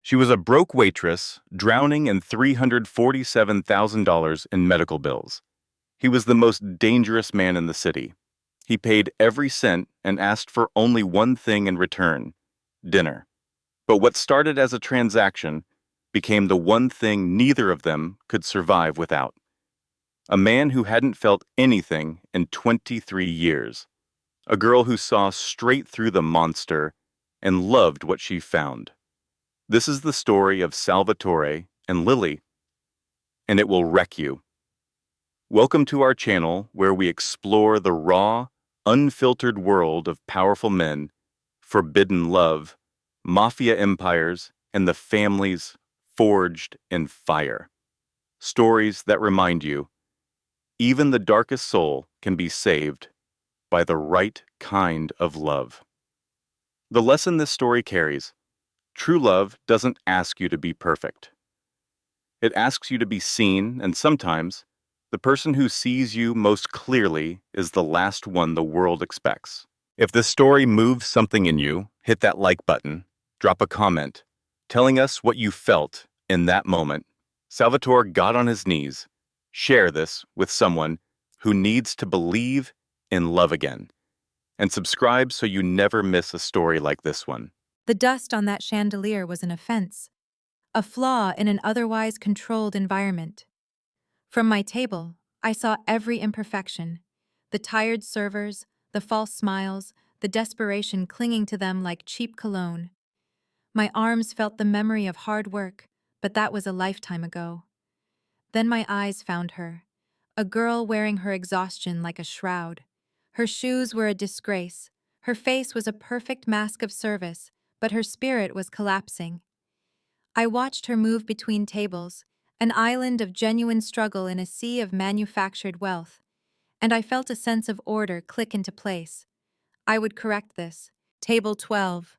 She was a broke waitress, drowning in $347,000 in medical bills. He was the most dangerous man in the city. He paid every cent and asked for only one thing in return: dinner. But what started as a transaction became the one thing neither of them could survive without. A man who hadn't felt anything in 23 years. A girl who saw straight through the monster and loved what she found. This is the story of Salvatore and Lily, and it will wreck you. Welcome to our channel where we explore the raw, unfiltered world of powerful men, forbidden love, mafia empires, and the families forged in fire. Stories that remind you, even the darkest soul can be saved by the right kind of love. The lesson this story carries: true love doesn't ask you to be perfect. It asks you to be seen, and sometimes, the person who sees you most clearly is the last one the world expects. If this story moves something in you, hit that like button, drop a comment, telling us what you felt in that moment. Salvatore got on his knees. Share this with someone who needs to believe in love again. And subscribe so you never miss a story like this one. The dust on that chandelier was an offense, a flaw in an otherwise controlled environment. From my table, I saw every imperfection: the tired servers, the false smiles, the desperation clinging to them like cheap cologne. My arms felt the memory of hard work, but that was a lifetime ago. Then my eyes found her, a girl wearing her exhaustion like a shroud. Her shoes were a disgrace, her face was a perfect mask of service, but her spirit was collapsing. I watched her move between tables, an island of genuine struggle in a sea of manufactured wealth, and I felt a sense of order click into place. I would correct this. Table 12.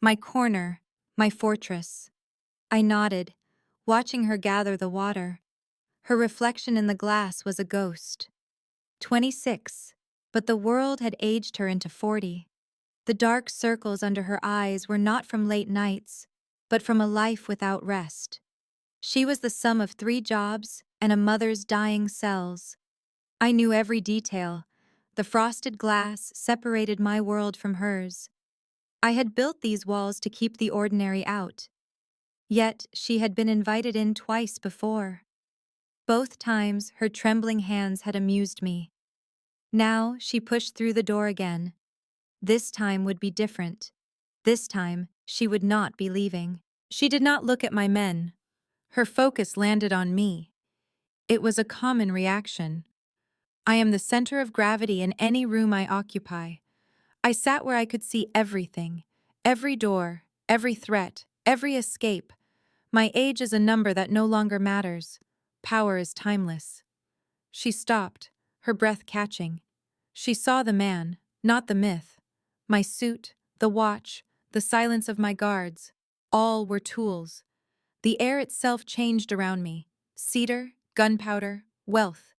My corner, my fortress. I nodded, watching her gather the water. Her reflection in the glass was a ghost. 26, but the world had aged her into 40. The dark circles under her eyes were not from late nights, but from a life without rest. She was the sum of 3 jobs and a mother's dying cells. I knew every detail. The frosted glass separated my world from hers. I had built these walls to keep the ordinary out. Yet she had been invited in twice before. Both times her trembling hands had amused me. Now she pushed through the door again. This time would be different. This time she would not be leaving. She did not look at my men. Her focus landed on me. It was a common reaction. I am the center of gravity in any room I occupy. I sat where I could see everything, every door, every threat, every escape. My age is a number that no longer matters. Power is timeless. She stopped, her breath catching. She saw the man, not the myth. My suit, the watch, the silence of my guards, all were tools. The air itself changed around me: cedar, gunpowder, wealth,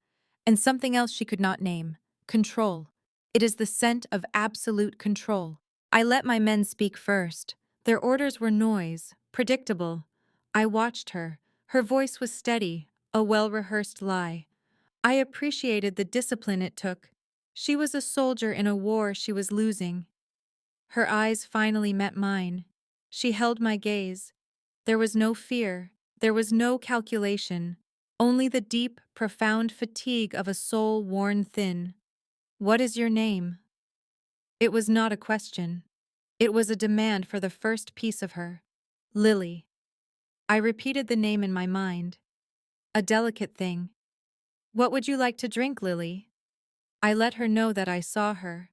and something else she could not name: control. It is the scent of absolute control. I let my men speak first. Their orders were noise, predictable. I watched her. Her voice was steady, a well-rehearsed lie. I appreciated the discipline it took. She was a soldier in a war she was losing. Her eyes finally met mine. She held my gaze. There was no fear. There was no calculation. Only the deep, profound fatigue of a soul worn thin. "What is your name?" It was not a question. It was a demand for the first piece of her. Lily. I repeated the name in my mind. A delicate thing. "What would you like to drink, Lily?" I let her know that I saw her.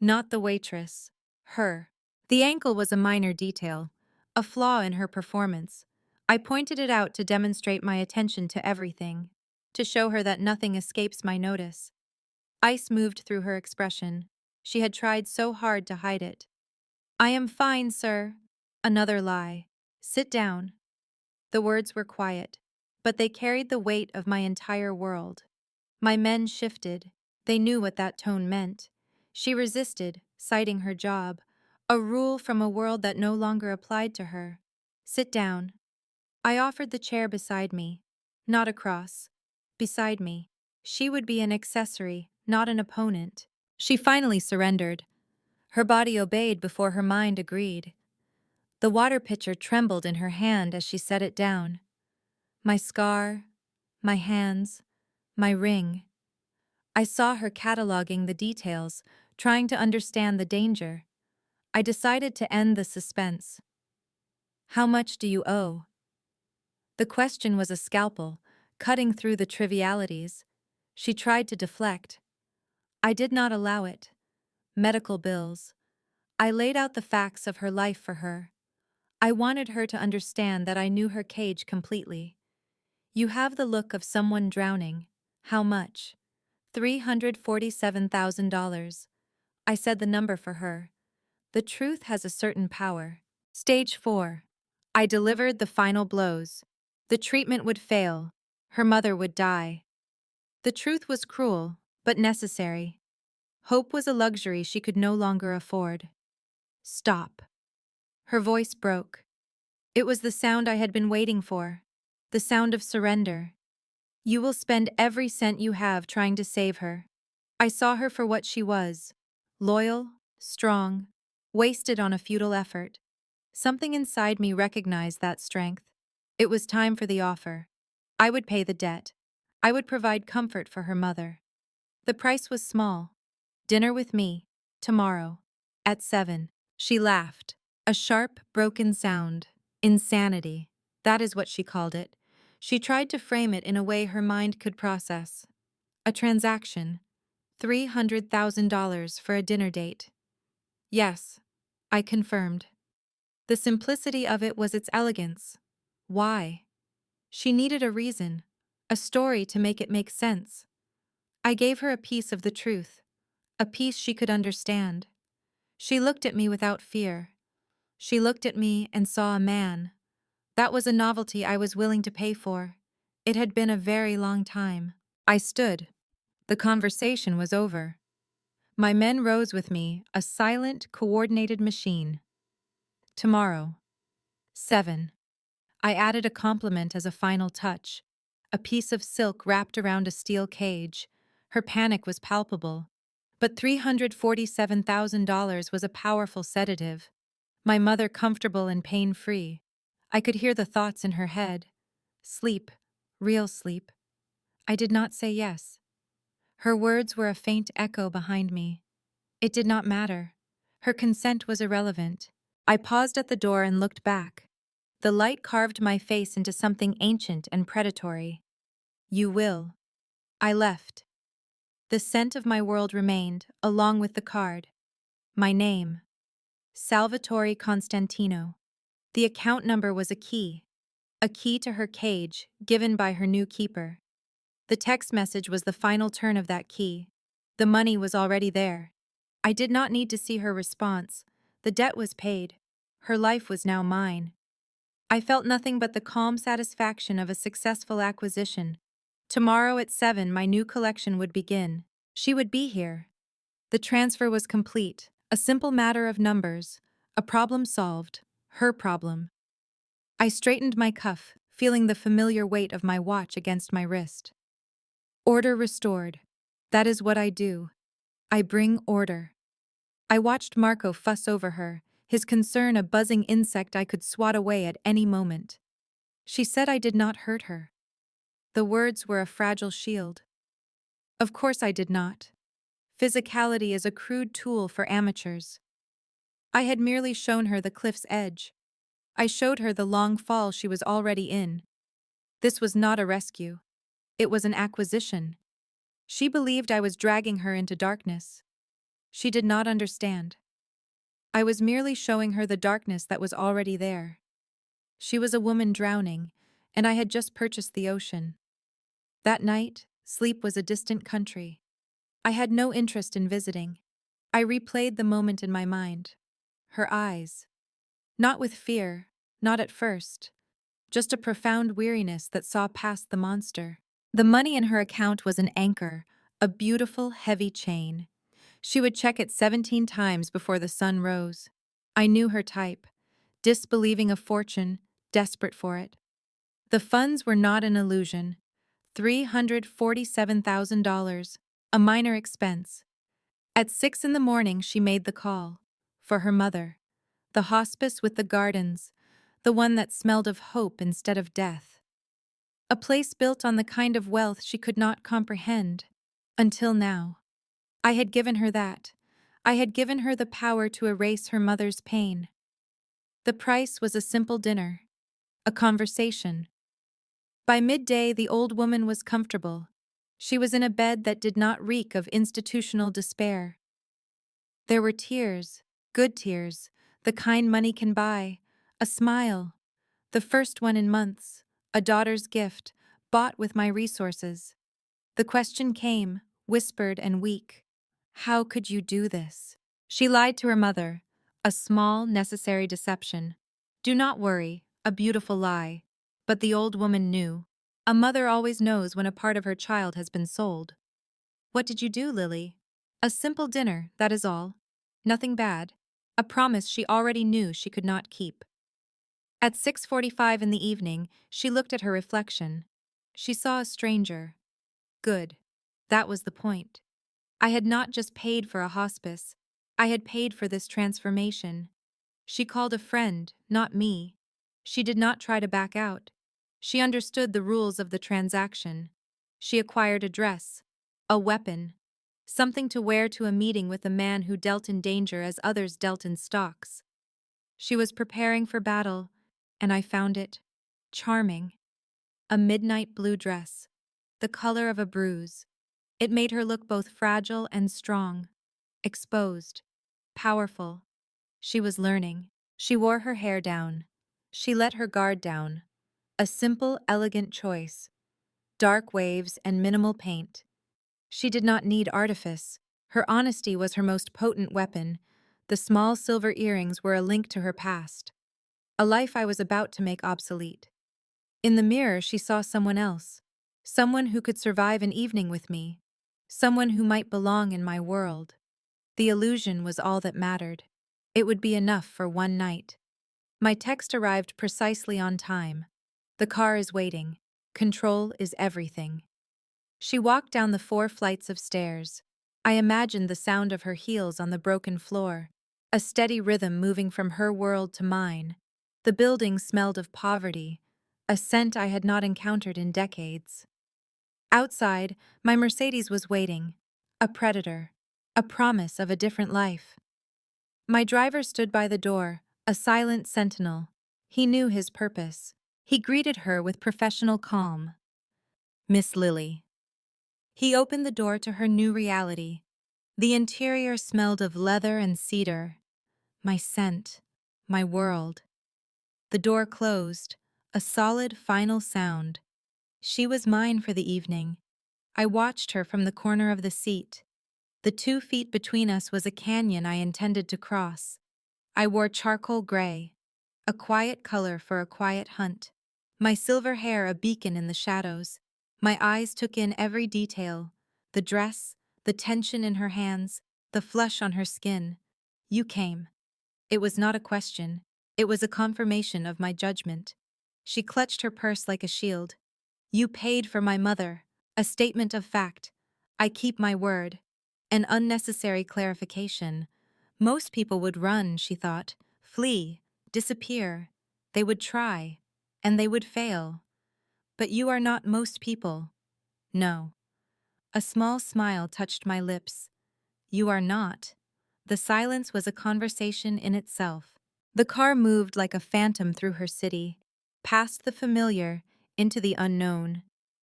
Not the waitress. Her. The ankle was a minor detail, a flaw in her performance. I pointed it out to demonstrate my attention to everything, to show her that nothing escapes my notice. Ice moved through her expression. She had tried so hard to hide it. "I am fine, sir." Another lie. "Sit down." The words were quiet, but they carried the weight of my entire world. My men shifted. They knew what that tone meant. She resisted, citing her job, a rule from a world that no longer applied to her. Sit down. I offered the chair beside me. Not across. Beside me. She would be an accessory, not an opponent. She finally surrendered. Her body obeyed before her mind agreed. The water pitcher trembled in her hand as she set it down. My scar, my hands, my ring. I saw her cataloging the details, trying to understand the danger. I decided to end the suspense. How much do you owe? The question was a scalpel, cutting through the trivialities. She tried to deflect. I did not allow it. Medical bills. I laid out the facts of her life for her. I wanted her to understand that I knew her cage completely. You have the look of someone drowning. How much? $347,000. I said the number for her. The truth has a certain power. Stage 4. I delivered the final blows. The treatment would fail. Her mother would die. The truth was cruel, but necessary. Hope was a luxury she could no longer afford. Stop. Her voice broke. It was the sound I had been waiting for. The sound of surrender. You will spend every cent you have trying to save her. I saw her for what she was. Loyal, strong, wasted on a futile effort. Something inside me recognized that strength. It was time for the offer. I would pay the debt. I would provide comfort for her mother. The price was small. Dinner with me, tomorrow, at 7. She laughed. A sharp, broken sound. Insanity. That is what she called it. She tried to frame it in a way her mind could process. A transaction. $300,000 for a dinner date. Yes, I confirmed. The simplicity of it was its elegance. Why? She needed a reason, a story to make it make sense. I gave her a piece of the truth, a piece she could understand. She looked at me without fear. She looked at me and saw a man. That was a novelty I was willing to pay for. It had been a very long time. I stood. The conversation was over. My men rose with me, a silent, coordinated machine. Tomorrow. 7. I added a compliment as a final touch. A piece of silk wrapped around a steel cage. Her panic was palpable. But $347,000 was a powerful sedative. My mother comfortable and pain-free. I could hear the thoughts in her head. Sleep. Real sleep. I did not say yes. Her words were a faint echo behind me. It did not matter. Her consent was irrelevant. I paused at the door and looked back. The light carved my face into something ancient and predatory. You will. I left. The scent of my world remained, along with the card. My name. Salvatore Constantino. The account number was a key to her cage, given by her new keeper. The text message was the final turn of that key. The money was already there. I did not need to see her response. The debt was paid. Her life was now mine. I felt nothing but the calm satisfaction of a successful acquisition. Tomorrow at 7, my new collection would begin. She would be here. The transfer was complete, a simple matter of numbers, a problem solved, her problem. I straightened my cuff, feeling the familiar weight of my watch against my wrist. Order restored. That is what I do. I bring order. I watched Marco fuss over her, his concern a buzzing insect I could swat away at any moment. She said I did not hurt her. The words were a fragile shield. Of course I did not. Physicality is a crude tool for amateurs. I had merely shown her the cliff's edge. I showed her the long fall she was already in. This was not a rescue. It was an acquisition. She believed I was dragging her into darkness. She did not understand. I was merely showing her the darkness that was already there. She was a woman drowning, and I had just purchased the ocean. That night, sleep was a distant country. I had no interest in visiting. I replayed the moment in my mind. Her eyes. Not with fear, not at first. Just a profound weariness that saw past the monster. The money in her account was an anchor, a beautiful, heavy chain. She would check it 17 times before the sun rose. I knew her type. Disbelieving of fortune, desperate for it. The funds were not an illusion. $347,000, a minor expense. At 6 in the morning, she made the call. For her mother. The hospice with the gardens. The one that smelled of hope instead of death. A place built on the kind of wealth she could not comprehend. Until now. I had given her that. I had given her the power to erase her mother's pain. The price was a simple dinner. A conversation. By midday, the old woman was comfortable. She was in a bed that did not reek of institutional despair. There were tears, good tears, the kind money can buy, a smile, the first one in months, a daughter's gift, bought with my resources. The question came, whispered and weak. How could you do this? She lied to her mother, a small, necessary deception. Do not worry, a beautiful lie. But the old woman knew. A mother always knows when a part of her child has been sold. What did you do, Lily? A simple dinner, that is all. Nothing bad. A promise she already knew she could not keep. At 6:45 in the evening, she looked at her reflection. She saw a stranger. Good. That was the point. I had not just paid for a hospice. I had paid for this transformation. She called a friend, not me. She did not try to back out. She understood the rules of the transaction. She acquired a dress, a weapon, something to wear to a meeting with a man who dealt in danger as others dealt in stocks. She was preparing for battle, and I found it charming. A midnight blue dress, the color of a bruise. It made her look both fragile and strong, exposed, powerful. She was learning. She wore her hair down. She let her guard down. A simple, elegant choice. Dark waves and minimal paint. She did not need artifice. Her honesty was her most potent weapon. The small silver earrings were a link to her past. A life I was about to make obsolete. In the mirror, she saw someone else. Someone who could survive an evening with me. Someone who might belong in my world. The illusion was all that mattered. It would be enough for one night. My text arrived precisely on time. The car is waiting. Control is everything. She walked down the 4 flights of stairs. I imagined the sound of her heels on the broken floor, a steady rhythm moving from her world to mine. The building smelled of poverty, a scent I had not encountered in decades. Outside, my Mercedes was waiting, a predator, a promise of a different life. My driver stood by the door, a silent sentinel. He knew his purpose. He greeted her with professional calm. Miss Lily. He opened the door to her new reality. The interior smelled of leather and cedar. My scent. My world. The door closed, a solid final sound. She was mine for the evening. I watched her from the corner of the seat. The 2 feet between us was a canyon I intended to cross. I wore charcoal gray, a quiet color for a quiet hunt. My silver hair a beacon in the shadows. My eyes took in every detail, the dress, the tension in her hands, the flush on her skin. You came. It was not a question. It was a confirmation of my judgment. She clutched her purse like a shield. You paid for my mother. A statement of fact. I keep my word. An unnecessary clarification. Most people would run, she thought, flee, disappear. They would try, and they would fail. But you are not most people. No. A small smile touched my lips. You are not. The silence was a conversation in itself. The car moved like a phantom through her city, past the familiar, into the unknown,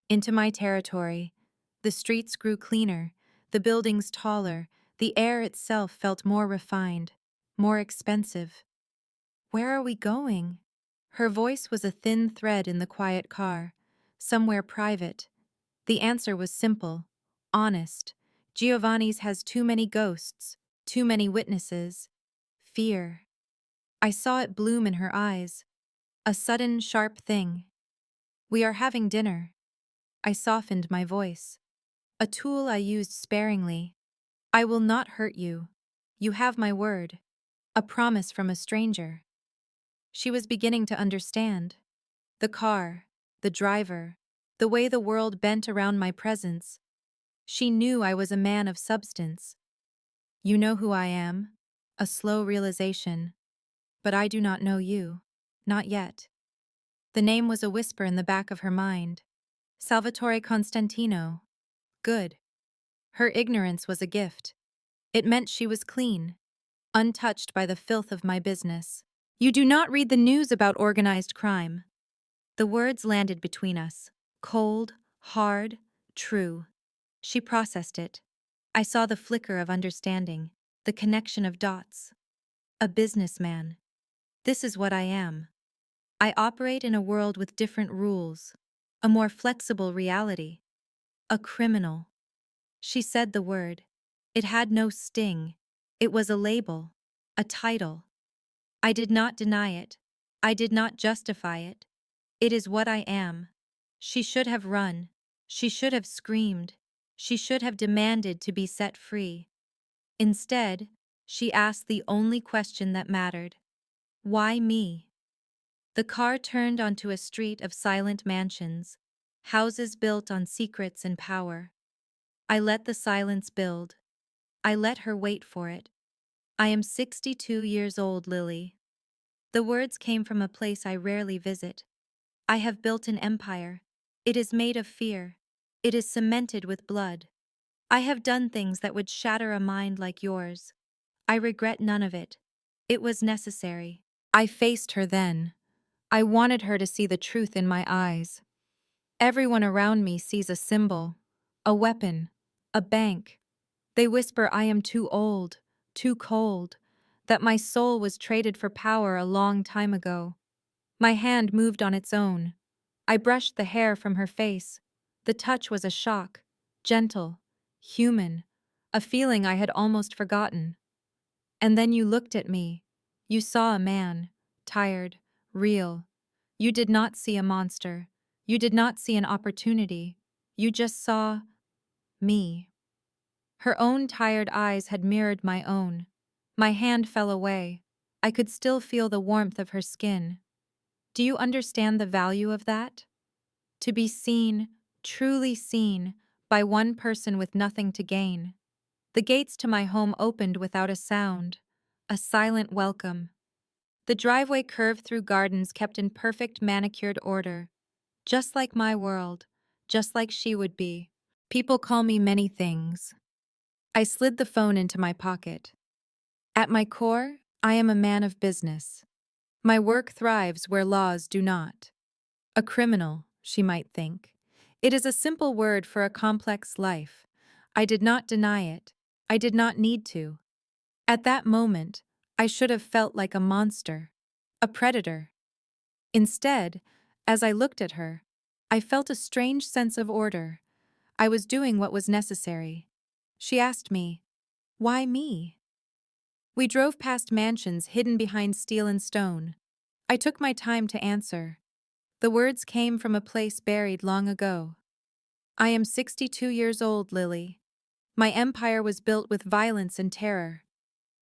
into my territory. The streets grew cleaner, the buildings taller, the air itself felt more refined, more expensive. Where are we going? Her voice was a thin thread in the quiet car, somewhere private. The answer was simple, honest. Giovanni's has too many ghosts, too many witnesses. Fear. I saw it bloom in her eyes. A sudden, sharp thing. We are having dinner. I softened my voice. A tool I used sparingly. I will not hurt you. You have my word. A promise from a stranger. She was beginning to understand. The car, the driver, the way the world bent around my presence. She knew I was a man of substance. You know who I am. A slow realization. But I do not know you. Not yet. The name was a whisper in the back of her mind. Salvatore Constantino. Good. Her ignorance was a gift. It meant she was clean, untouched by the filth of my business. You do not read the news about organized crime. The words landed between us. Cold, hard, true. She processed it. I saw the flicker of understanding, the connection of dots. A businessman. This is what I am. I operate in a world with different rules, a more flexible reality. A criminal. She said the word. It had no sting. It was a label, a title. I did not deny it. I did not justify it. It is what I am. She should have run. She should have screamed. She should have demanded to be set free. Instead, she asked the only question that mattered. Why me? The car turned onto a street of silent mansions, houses built on secrets and power. I let the silence build. I let her wait for it. I am 62 years old, Lily. The words came from a place I rarely visit. I have built an empire. It is made of fear. It is cemented with blood. I have done things that would shatter a mind like yours. I regret none of it. It was necessary. I faced her then. I wanted her to see the truth in my eyes. Everyone around me sees a symbol, a weapon, a bank. They whisper I am too old, too cold, that my soul was traded for power a long time ago. My hand moved on its own. I brushed the hair from her face. The touch was a shock, gentle, human, a feeling I had almost forgotten. And then you looked at me. You saw a man, tired, real. You did not see a monster. You did not see an opportunity. You just saw me. Her own tired eyes had mirrored my own. My hand fell away. I could still feel the warmth of her skin. Do you understand the value of that? To be seen, truly seen, by one person with nothing to gain. The gates to my home opened without a sound, a silent welcome. The driveway curved through gardens kept in perfect manicured order, just like my world, just like she would be. People call me many things. I slid the phone into my pocket. At my core, I am a man of business. My work thrives where laws do not. A criminal, she might think. It is a simple word for a complex life. I did not deny it. I did not need to. At that moment, I should have felt like a monster, a predator. Instead, as I looked at her, I felt a strange sense of order. I was doing what was necessary. She asked me, "Why me?" We drove past mansions hidden behind steel and stone. I took my time to answer. The words came from a place buried long ago. I am 62 years old, Lily. My empire was built with violence and terror.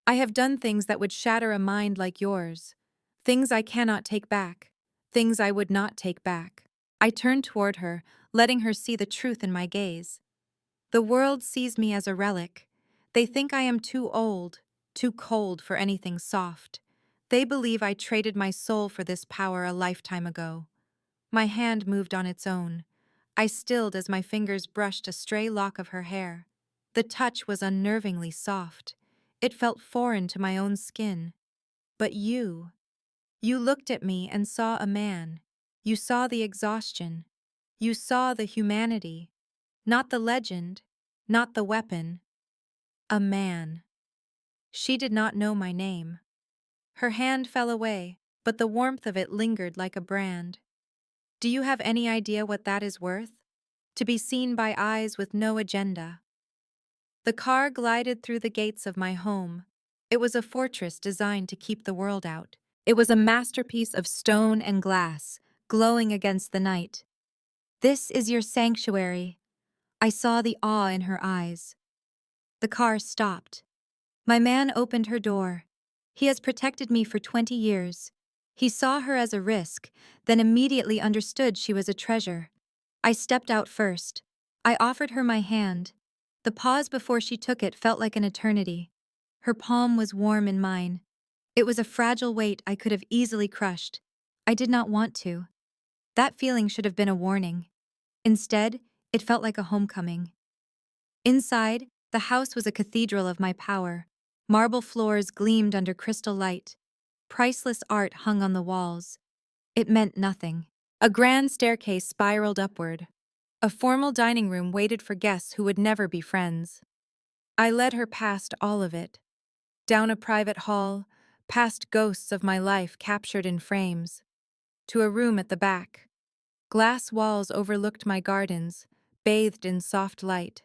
I have done things that would shatter a mind like yours. Things I cannot take back. Things I would not take back. I turned toward her, letting her see the truth in my gaze. The world sees me as a relic. They think I am too old, too cold for anything soft. They believe I traded my soul for this power a lifetime ago. My hand moved on its own. I stilled as my fingers brushed a stray lock of her hair. The touch was unnervingly soft. It felt foreign to my own skin. But you looked at me and saw a man. You saw the exhaustion. You saw the humanity. Not the legend, not the weapon. A man. She did not know my name. Her hand fell away, but the warmth of it lingered like a brand. Do you have any idea what that is worth? To be seen by eyes with no agenda. The car glided through the gates of my home. It was a fortress designed to keep the world out. It was a masterpiece of stone and glass, glowing against the night. This is your sanctuary. I saw the awe in her eyes. The car stopped. My man opened her door. He has protected me for 20 years. He saw her as a risk, then immediately understood she was a treasure. I stepped out first. I offered her my hand. The pause before she took it felt like an eternity. Her palm was warm in mine. It was a fragile weight I could have easily crushed. I did not want to. That feeling should have been a warning. Instead, it felt like a homecoming. Inside, the house was a cathedral of my power. Marble floors gleamed under crystal light. Priceless art hung on the walls. It meant nothing. A grand staircase spiraled upward. A formal dining room waited for guests who would never be friends. I led her past all of it. Down a private hall, past ghosts of my life captured in frames, to a room at the back. Glass walls overlooked my gardens, bathed in soft light.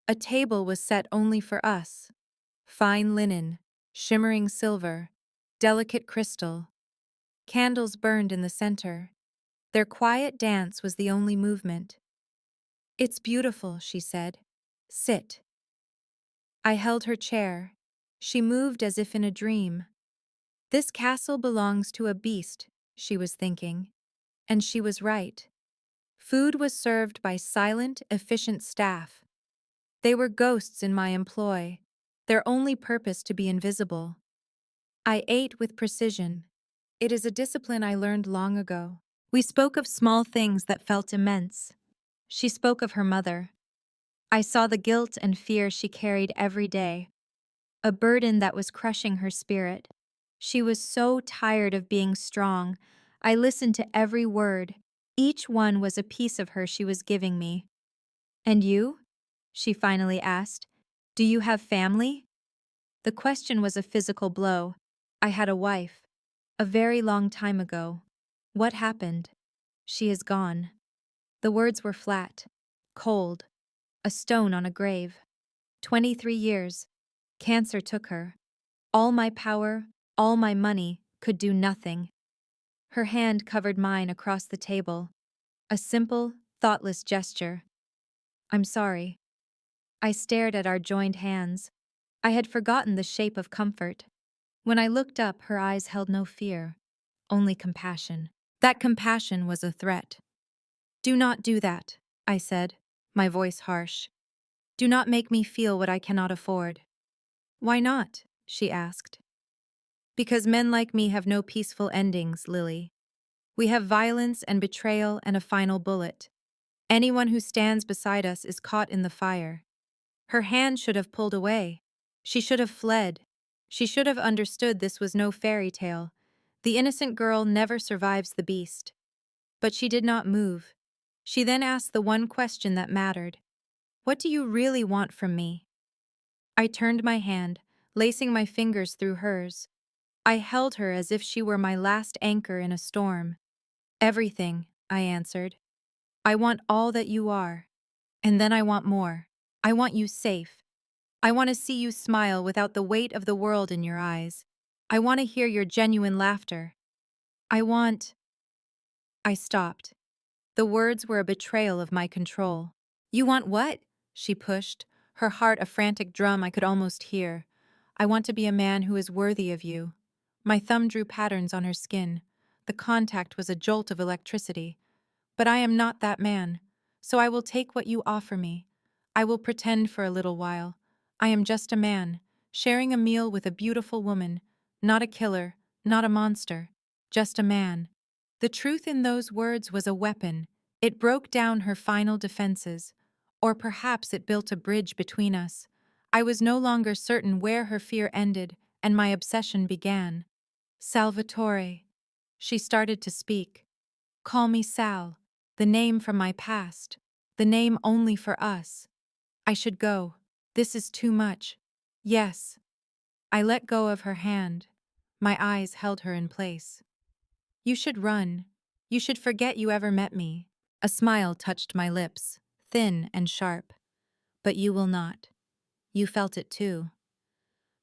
A table was set only for us. Fine linen, shimmering silver, delicate crystal. Candles burned in the center. Their quiet dance was the only movement. "It's beautiful," she said. "Sit." I held her chair. She moved as if in a dream. "This castle belongs to a beast," she was thinking. And she was right. Food was served by silent, efficient staff. They were ghosts in my employ, their only purpose to be invisible. I ate with precision. It is a discipline I learned long ago. We spoke of small things that felt immense. She spoke of her mother. I saw the guilt and fear she carried every day, a burden that was crushing her spirit. She was so tired of being strong. I listened to every word. Each one was a piece of her she was giving me. "And you?" she finally asked. "Do you have family?" The question was a physical blow. I had a wife. A very long time ago. What happened? "She is gone." The words were flat, cold, a stone on a grave. 23 years. Cancer took her. All my power, all my money, could do nothing. Her hand covered mine across the table. A simple, thoughtless gesture. "I'm sorry." I stared at our joined hands. I had forgotten the shape of comfort. When I looked up, her eyes held no fear, only compassion. That compassion was a threat. "Do not do that," I said, my voice harsh. "Do not make me feel what I cannot afford." "Why not?" she asked. "Because men like me have no peaceful endings, Lily. We have violence and betrayal and a final bullet. Anyone who stands beside us is caught in the fire." Her hand should have pulled away. She should have fled. She should have understood this was no fairy tale. The innocent girl never survives the beast. But she did not move. She then asked the one question that mattered. "What do you really want from me?" I turned my hand, lacing my fingers through hers. I held her as if she were my last anchor in a storm. "Everything," I answered. "I want all that you are. And then I want more. I want you safe. I want to see you smile without the weight of the world in your eyes. I want to hear your genuine laughter. I want—" I stopped. The words were a betrayal of my control. "You want what?" she pushed, her heart a frantic drum I could almost hear. "I want to be a man who is worthy of you." My thumb drew patterns on her skin. The contact was a jolt of electricity. "But I am not that man. So I will take what you offer me. I will pretend for a little while. I am just a man, sharing a meal with a beautiful woman, not a killer, not a monster, just a man." The truth in those words was a weapon. It broke down her final defenses. Or perhaps it built a bridge between us. I was no longer certain where her fear ended and my obsession began. "Salvatore." She started to speak. "Call me Sal, the name from my past, the name only for us. I should go. This is too much." "Yes." I let go of her hand. My eyes held her in place. "You should run. You should forget you ever met me." A smile touched my lips, thin and sharp. "But you will not. You felt it too."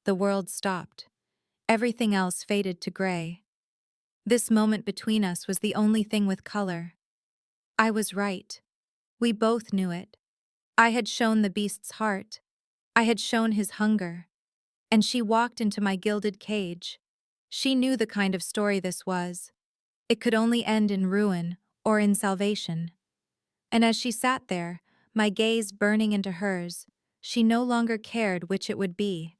The world stopped. Everything else faded to gray. This moment between us was the only thing with color. I was right. We both knew it. I had shown the beast's heart. I had shown his hunger. And she walked into my gilded cage. She knew the kind of story this was. It could only end in ruin or in salvation. And as she sat there, my gaze burning into hers, she no longer cared which it would be.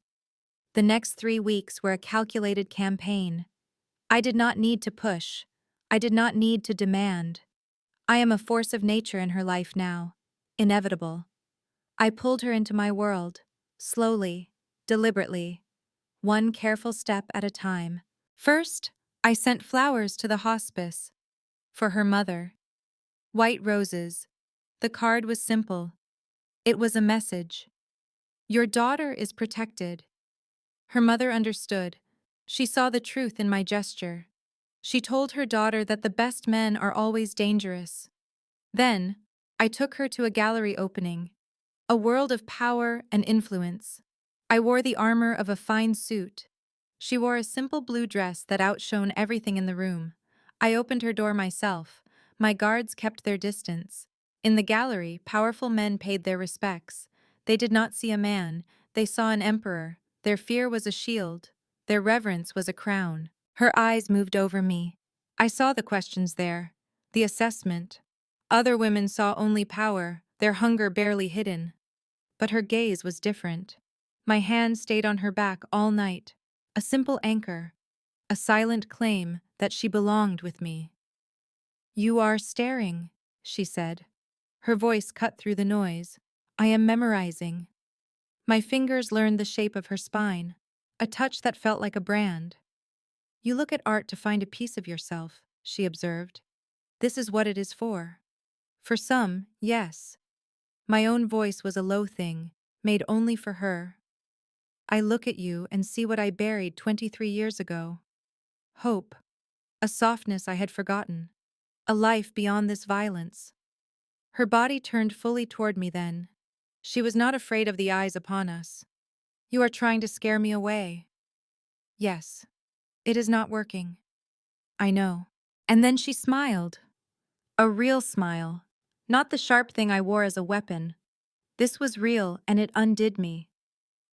The next 3 weeks were a calculated campaign. I did not need to push. I did not need to demand. I am a force of nature in her life now. Inevitable. I pulled her into my world. Slowly. Deliberately. One careful step at a time. First, I sent flowers to the hospice. For her mother. White roses. The card was simple. It was a message. Your daughter is protected. Her mother understood. She saw the truth in my gesture. She told her daughter that the best men are always dangerous. Then, I took her to a gallery opening, a world of power and influence. I wore the armor of a fine suit. She wore a simple blue dress that outshone everything in the room. I opened her door myself. My guards kept their distance. In the gallery, powerful men paid their respects. They did not see a man, they saw an emperor. Their fear was a shield. Their reverence was a crown. Her eyes moved over me. I saw the questions there, the assessment. Other women saw only power, their hunger barely hidden. But her gaze was different. My hand stayed on her back all night. A simple anchor. A silent claim that she belonged with me. You are staring, she said. Her voice cut through the noise. I am memorizing. My fingers learned the shape of her spine, a touch that felt like a brand. You look at art to find a piece of yourself, she observed. This is what it is for. For some, yes. My own voice was a low thing, made only for her. I look at you and see what I buried 23 years ago. Hope. A softness I had forgotten. A life beyond this violence. Her body turned fully toward me then. She was not afraid of the eyes upon us. You are trying to scare me away. Yes. It is not working. I know. And then she smiled. A real smile. Not the sharp thing I wore as a weapon. This was real and it undid me.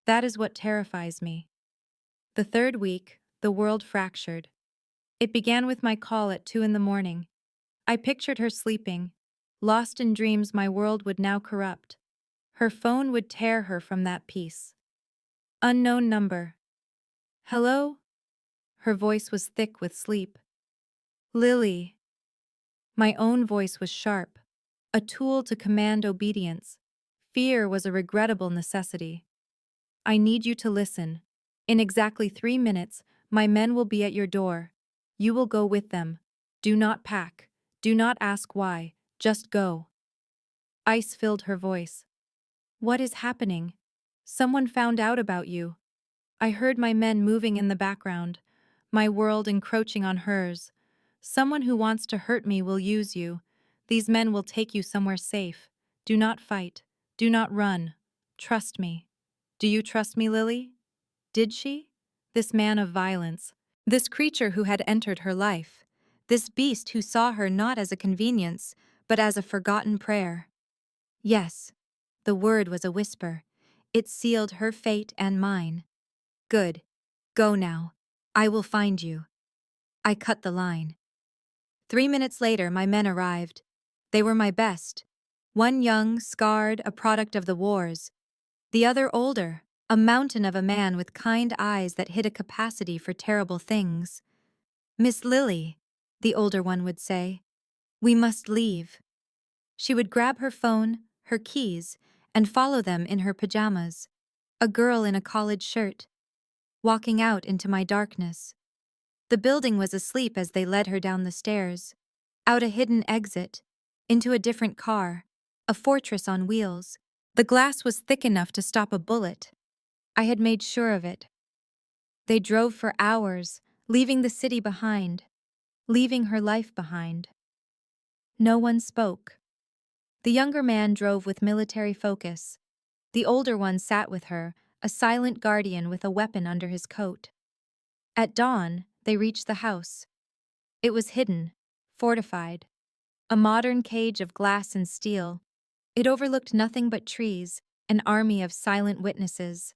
That is what terrifies me. The third week, the world fractured. It began with my call at 2 in the morning. I pictured her sleeping. Lost in dreams my world would now corrupt. Her phone would tear her from that peace. Unknown number. Hello? Her voice was thick with sleep. Lily. My own voice was sharp. A tool to command obedience. Fear was a regrettable necessity. I need you to listen. In exactly 3 minutes, my men will be at your door. You will go with them. Do not pack. Do not ask why. Just go. Ice filled her voice. What is happening? Someone found out about you. I heard my men moving in the background, my world encroaching on hers. Someone who wants to hurt me will use you. These men will take you somewhere safe. Do not fight. Do not run. Trust me. Do you trust me, Lily? Did she? This man of violence. This creature who had entered her life. This beast who saw her not as a convenience, but as a forgotten prayer. Yes. The word was a whisper. It sealed her fate and mine. Good. Go now. I will find you. I cut the line. 3 minutes later, my men arrived. They were my best. One young, scarred, a product of the wars. The other older, a mountain of a man with kind eyes that hid a capacity for terrible things. Miss Lily, the older one would say, we must leave. She would grab her phone, her keys, and follow them in her pajamas. A girl in a college shirt, walking out into my darkness. The building was asleep as they led her down the stairs, out a hidden exit, into a different car, a fortress on wheels. The glass was thick enough to stop a bullet. I had made sure of it. They drove for hours, leaving the city behind, leaving her life behind. No one spoke. The younger man drove with military focus. The older one sat with her, a silent guardian with a weapon under his coat. At dawn, they reached the house. It was hidden, fortified. A modern cage of glass and steel. It overlooked nothing but trees, an army of silent witnesses.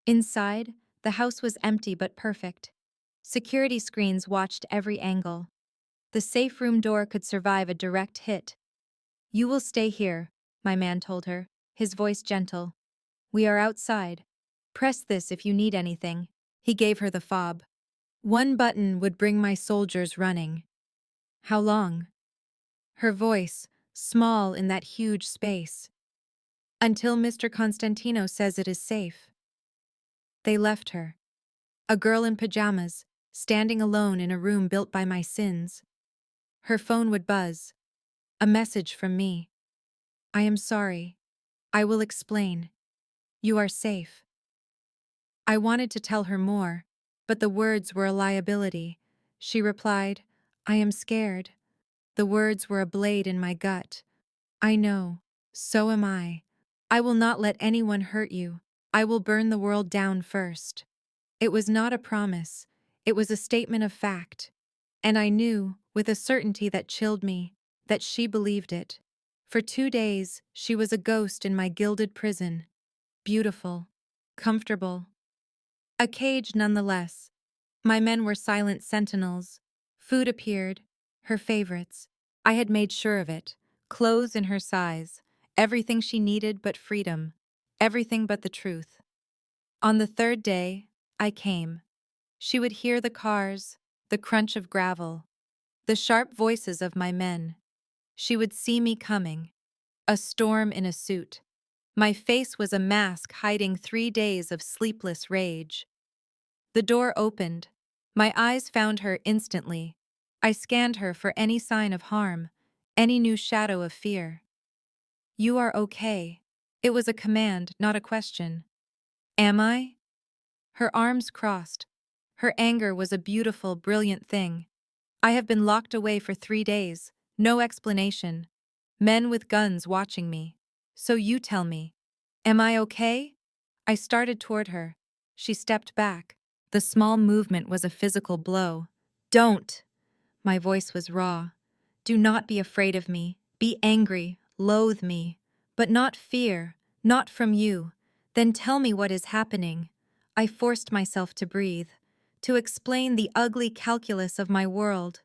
Inside, the house was empty but perfect. Security screens watched every angle. The safe room door could survive a direct hit. "You will stay here," my man told her, his voice gentle. "We are outside. Press this if you need anything." He gave her the fob. "One button would bring my soldiers running." "How long?" Her voice, small in that huge space. "Until Mr. Constantino says it is safe." They left her. A girl in pajamas, standing alone in a room built by my sins. Her phone would buzz. A message from me. "I am sorry. I will explain. You are safe." I wanted to tell her more, but the words were a liability. She replied, "I am scared." The words were a blade in my gut. "I know. So am I. I will not let anyone hurt you. I will burn the world down first." It was not a promise. It was a statement of fact. And I knew, with a certainty that chilled me, that she believed it. For 2 days, she was a ghost in my gilded prison. Beautiful. Comfortable. A cage nonetheless. My men were silent sentinels. Food appeared, her favorites. I had made sure of it. Clothes in her size. Everything she needed but freedom. Everything but the truth. On the third day, I came. She would hear the cars, the crunch of gravel, the sharp voices of my men. She would see me coming. A storm in a suit. My face was a mask hiding 3 days of sleepless rage. The door opened. My eyes found her instantly. I scanned her for any sign of harm, any new shadow of fear. "You are okay." It was a command, not a question. "Am I?" Her arms crossed. Her anger was a beautiful, brilliant thing. "I have been locked away for 3 days. No explanation. Men with guns watching me. So you tell me. Am I okay?" I started toward her. She stepped back. The small movement was a physical blow. "Don't!" My voice was raw. "Do not be afraid of me. Be angry. Loathe me. But not fear. Not from you. Then tell me what is happening." I forced myself to breathe, to explain the ugly calculus of my world.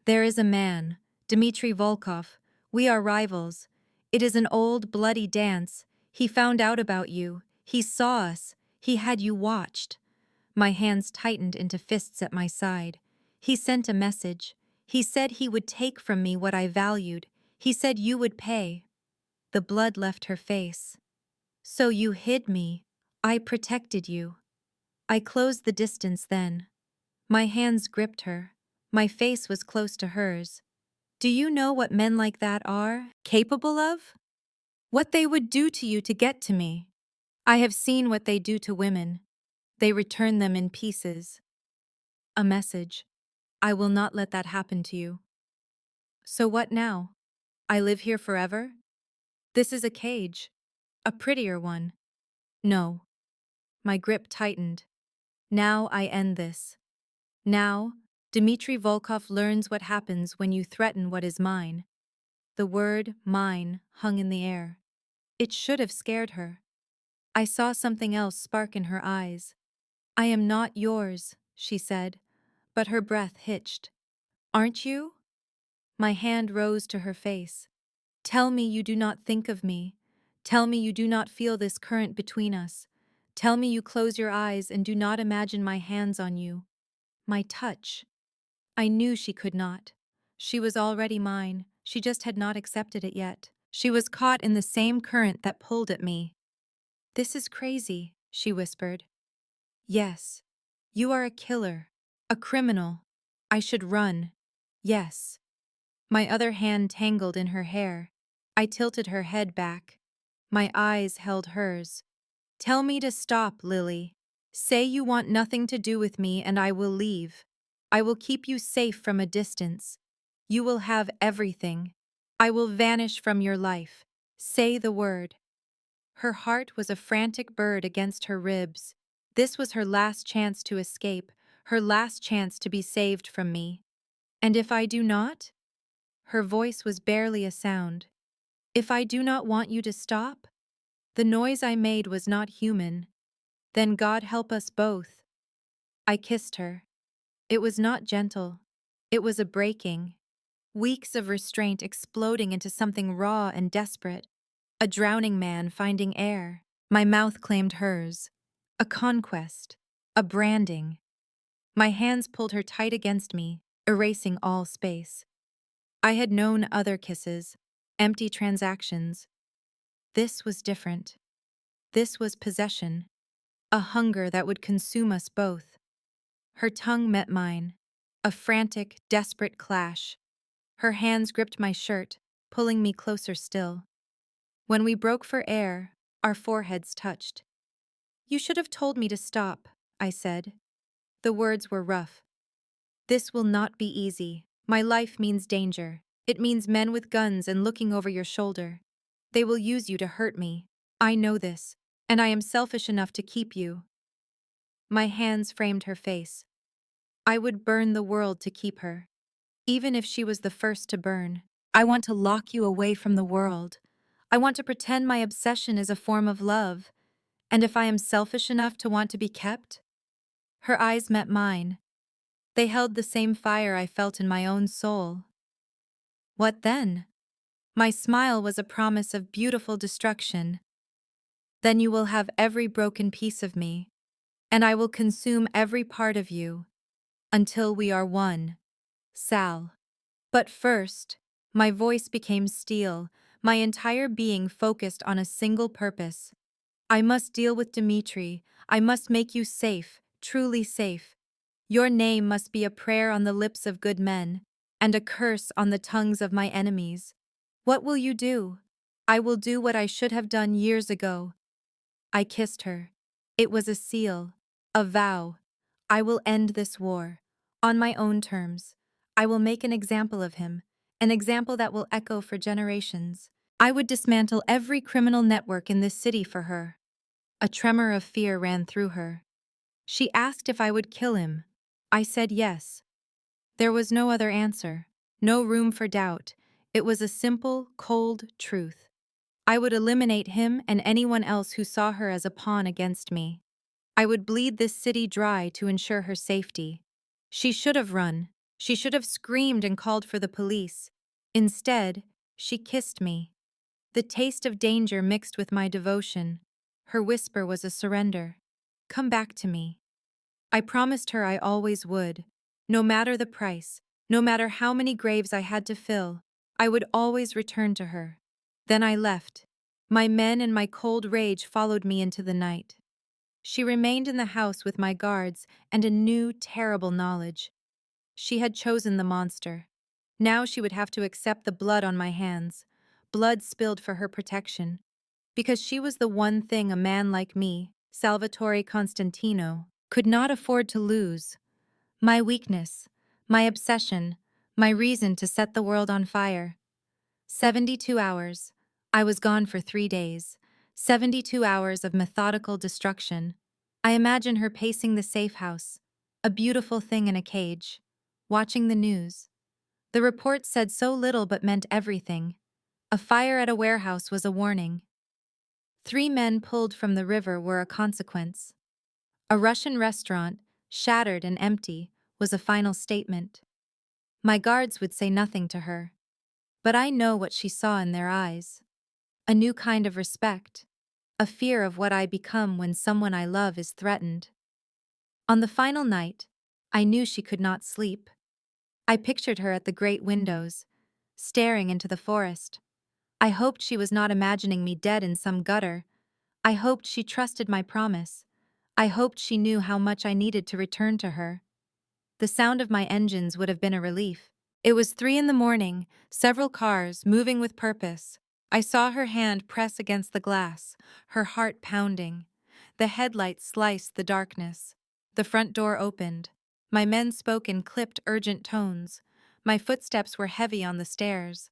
"There is a man, Dmitry Volkov. We are rivals. It is an old, bloody dance. He found out about you. He saw us. He had you watched." My hands tightened into fists at my side. "He sent a message. He said he would take from me what I valued. He said you would pay." The blood left her face. "So you hid me. I protected you." I closed the distance then. My hands gripped her. My face was close to hers. "Do you know what men like that are capable of? What they would do to you to get to me? I have seen what they do to women. They return them in pieces." A message. "I will not let that happen to you." So what now? I live here forever? This is a cage. A prettier one. No. My grip tightened. Now I end this. Now, Dmitry Volkov learns what happens when you threaten what is mine. The word mine hung in the air. It should have scared her. I saw something else spark in her eyes. "I am not yours," she said, but her breath hitched. "Aren't you?" My hand rose to her face. "Tell me you do not think of me. Tell me you do not feel this current between us. Tell me you close your eyes and do not imagine my hands on you. My touch." I knew she could not. She was already mine. She just had not accepted it yet. She was caught in the same current that pulled at me. "This is crazy," she whispered. "Yes. You are a killer. A criminal. I should run. Yes." My other hand tangled in her hair. I tilted her head back. My eyes held hers. "Tell me to stop, Lily. Say you want nothing to do with me and I will leave. I will keep you safe from a distance. You will have everything. I will vanish from your life. Say the word." Her heart was a frantic bird against her ribs. This was her last chance to escape, her last chance to be saved from me. "And if I do not?" Her voice was barely a sound. "If I do not want you to stop?" The noise I made was not human. "Then God help us both." I kissed her. It was not gentle. It was a breaking. Weeks of restraint exploding into something raw and desperate. A drowning man finding air. My mouth claimed hers. A conquest. A branding. My hands pulled her tight against me, erasing all space. I had known other kisses, empty transactions. This was different. This was possession. A hunger that would consume us both. Her tongue met mine. A frantic, desperate clash. Her hands gripped my shirt, pulling me closer still. When we broke for air, our foreheads touched. "You should have told me to stop," I said. The words were rough. "This will not be easy. My life means danger. It means men with guns and looking over your shoulder. They will use you to hurt me. I know this, and I am selfish enough to keep you." My hands framed her face. I would burn the world to keep her. Even if she was the first to burn. I want to lock you away from the world. I want to pretend my obsession is a form of love. And if I am selfish enough to want to be kept? Her eyes met mine. They held the same fire I felt in my own soul. What then? My smile was a promise of beautiful destruction. Then you will have every broken piece of me, and I will consume every part of you, until we are one. Sal. But first, my voice became steel, my entire being focused on a single purpose. I must deal with Dmitri. I must make you safe, truly safe. Your name must be a prayer on the lips of good men, and a curse on the tongues of my enemies. What will you do? I will do what I should have done years ago. I kissed her. It was a seal, a vow. I will end this war. On my own terms. I will make an example of him, an example that will echo for generations. I would dismantle every criminal network in this city for her. A tremor of fear ran through her. She asked if I would kill him. I said yes. There was no other answer, no room for doubt. It was a simple, cold truth. I would eliminate him and anyone else who saw her as a pawn against me. I would bleed this city dry to ensure her safety. She should have run. She should have screamed and called for the police. Instead, she kissed me. The taste of danger mixed with my devotion. Her whisper was a surrender. "Come back to me." I promised her I always would. No matter the price, no matter how many graves I had to fill, I would always return to her. Then I left. My men and my cold rage followed me into the night. She remained in the house with my guards and a new, terrible knowledge. She had chosen the monster. Now she would have to accept the blood on my hands, blood spilled for her protection. Because she was the one thing a man like me, Salvatore Constantino, could not afford to lose. My weakness, my obsession, my reason to set the world on fire. 72 hours. I was gone for 3 days. 72 hours of methodical destruction. I imagine her pacing the safe house, a beautiful thing in a cage, watching the news. The report said so little but meant everything. A fire at a warehouse was a warning. 3 men pulled from the river were a consequence. A Russian restaurant, shattered and empty, was a final statement. My guards would say nothing to her. But I know what she saw in their eyes. A new kind of respect. A fear of what I become when someone I love is threatened. On the final night, I knew she could not sleep. I pictured her at the great windows, staring into the forest. I hoped she was not imagining me dead in some gutter. I hoped she trusted my promise. I hoped she knew how much I needed to return to her. The sound of my engines would have been a relief. It was 3 in the morning, several cars, moving with purpose. I saw her hand press against the glass, her heart pounding. The headlights sliced the darkness. The front door opened. My men spoke in clipped, urgent tones. My footsteps were heavy on the stairs.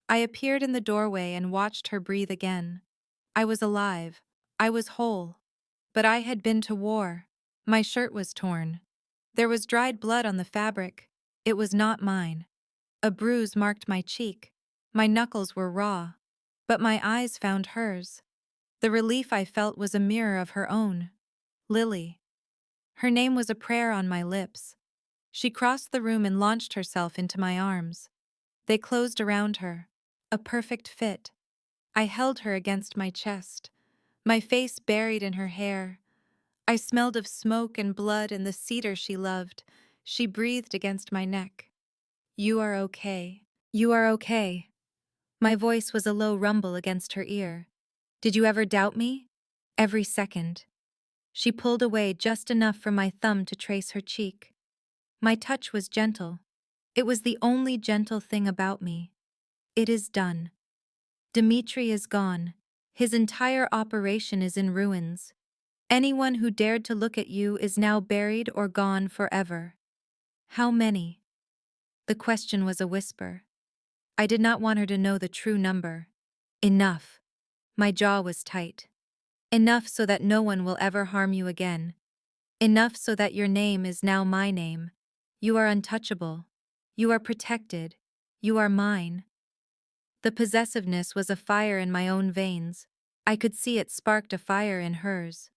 I appeared in the doorway and watched her breathe again. I was alive. I was whole. But I had been to war. My shirt was torn. There was dried blood on the fabric. It was not mine. A bruise marked my cheek. My knuckles were raw. But my eyes found hers. The relief I felt was a mirror of her own. Lily. Her name was a prayer on my lips. She crossed the room and launched herself into my arms. They closed around her. A perfect fit. I held her against my chest, my face buried in her hair. I smelled of smoke and blood and the cedar she loved. She breathed against my neck. You are okay. You are okay. My voice was a low rumble against her ear. Did you ever doubt me? Every second. She pulled away just enough for my thumb to trace her cheek. My touch was gentle. It was the only gentle thing about me. It is done. Dmitri is gone. His entire operation is in ruins. Anyone who dared to look at you is now buried or gone forever. How many? The question was a whisper. I did not want her to know the true number. Enough. My jaw was tight. Enough so that no one will ever harm you again. Enough so that your name is now my name. You are untouchable. You are protected. You are mine. The possessiveness was a fire in my own veins. I could see it sparked a fire in hers.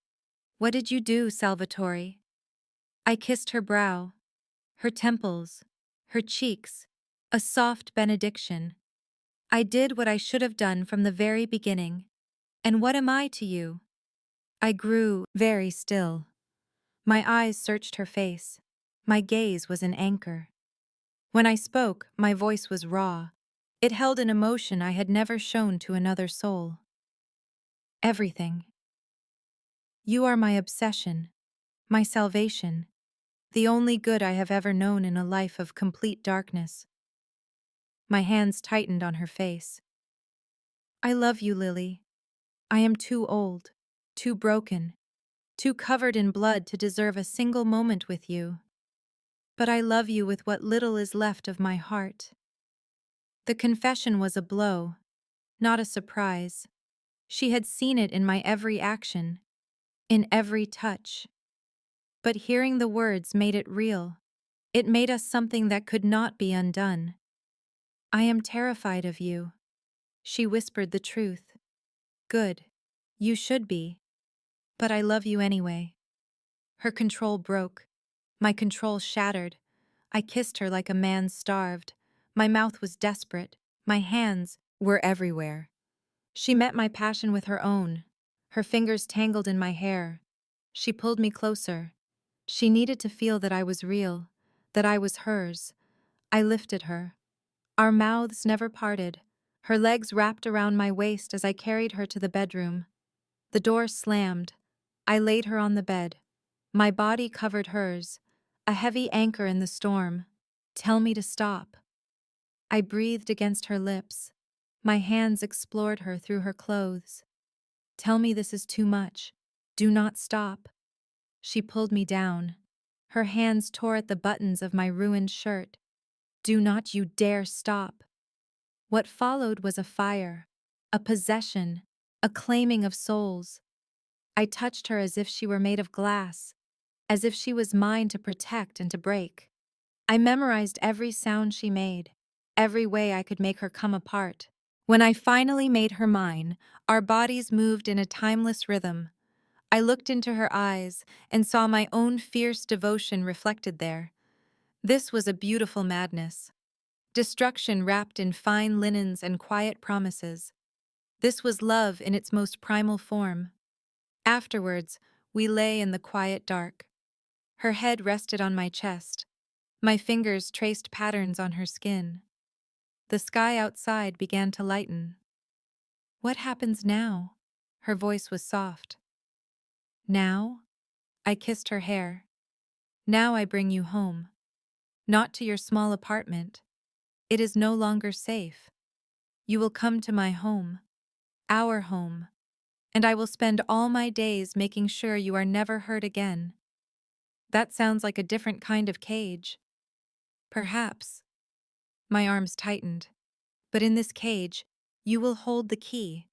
What did you do, Salvatore? I kissed her brow, her temples, her cheeks, a soft benediction. I did what I should have done from the very beginning. And what am I to you? I grew very still. My eyes searched her face. My gaze was an anchor. When I spoke, my voice was raw. It held an emotion I had never shown to another soul. Everything. You are my obsession, my salvation, the only good I have ever known in a life of complete darkness. My hands tightened on her face. I love you, Lily. I am too old, too broken, too covered in blood to deserve a single moment with you. But I love you with what little is left of my heart. The confession was a blow, not a surprise. She had seen it in my every action, in every touch. But hearing the words made it real. It made us something that could not be undone. I am terrified of you. She whispered the truth. Good. You should be. But I love you anyway. Her control broke. My control shattered. I kissed her like a man starved. My mouth was desperate. My hands were everywhere. She met my passion with her own. Her fingers tangled in my hair. She pulled me closer. She needed to feel that I was real, that I was hers. I lifted her. Our mouths never parted. Her legs wrapped around my waist as I carried her to the bedroom. The door slammed. I laid her on the bed. My body covered hers, a heavy anchor in the storm. Tell me to stop. I breathed against her lips. My hands explored her through her clothes. Tell me this is too much. Do not stop. She pulled me down. Her hands tore at the buttons of my ruined shirt. Do not you dare stop. What followed was a fire, a possession, a claiming of souls. I touched her as if she were made of glass, as if she was mine to protect and to break. I memorized every sound she made, every way I could make her come apart. When I finally made her mine, our bodies moved in a timeless rhythm. I looked into her eyes and saw my own fierce devotion reflected there. This was a beautiful madness. Destruction wrapped in fine linens and quiet promises. This was love in its most primal form. Afterwards, we lay in the quiet dark. Her head rested on my chest. My fingers traced patterns on her skin. The sky outside began to lighten. What happens now? Her voice was soft. Now? I kissed her hair. Now I bring you home. Not to your small apartment. It is no longer safe. You will come to my home. Our home. And I will spend all my days making sure you are never hurt again. That sounds like a different kind of cage. Perhaps. My arms tightened. But in this cage, you will hold the key.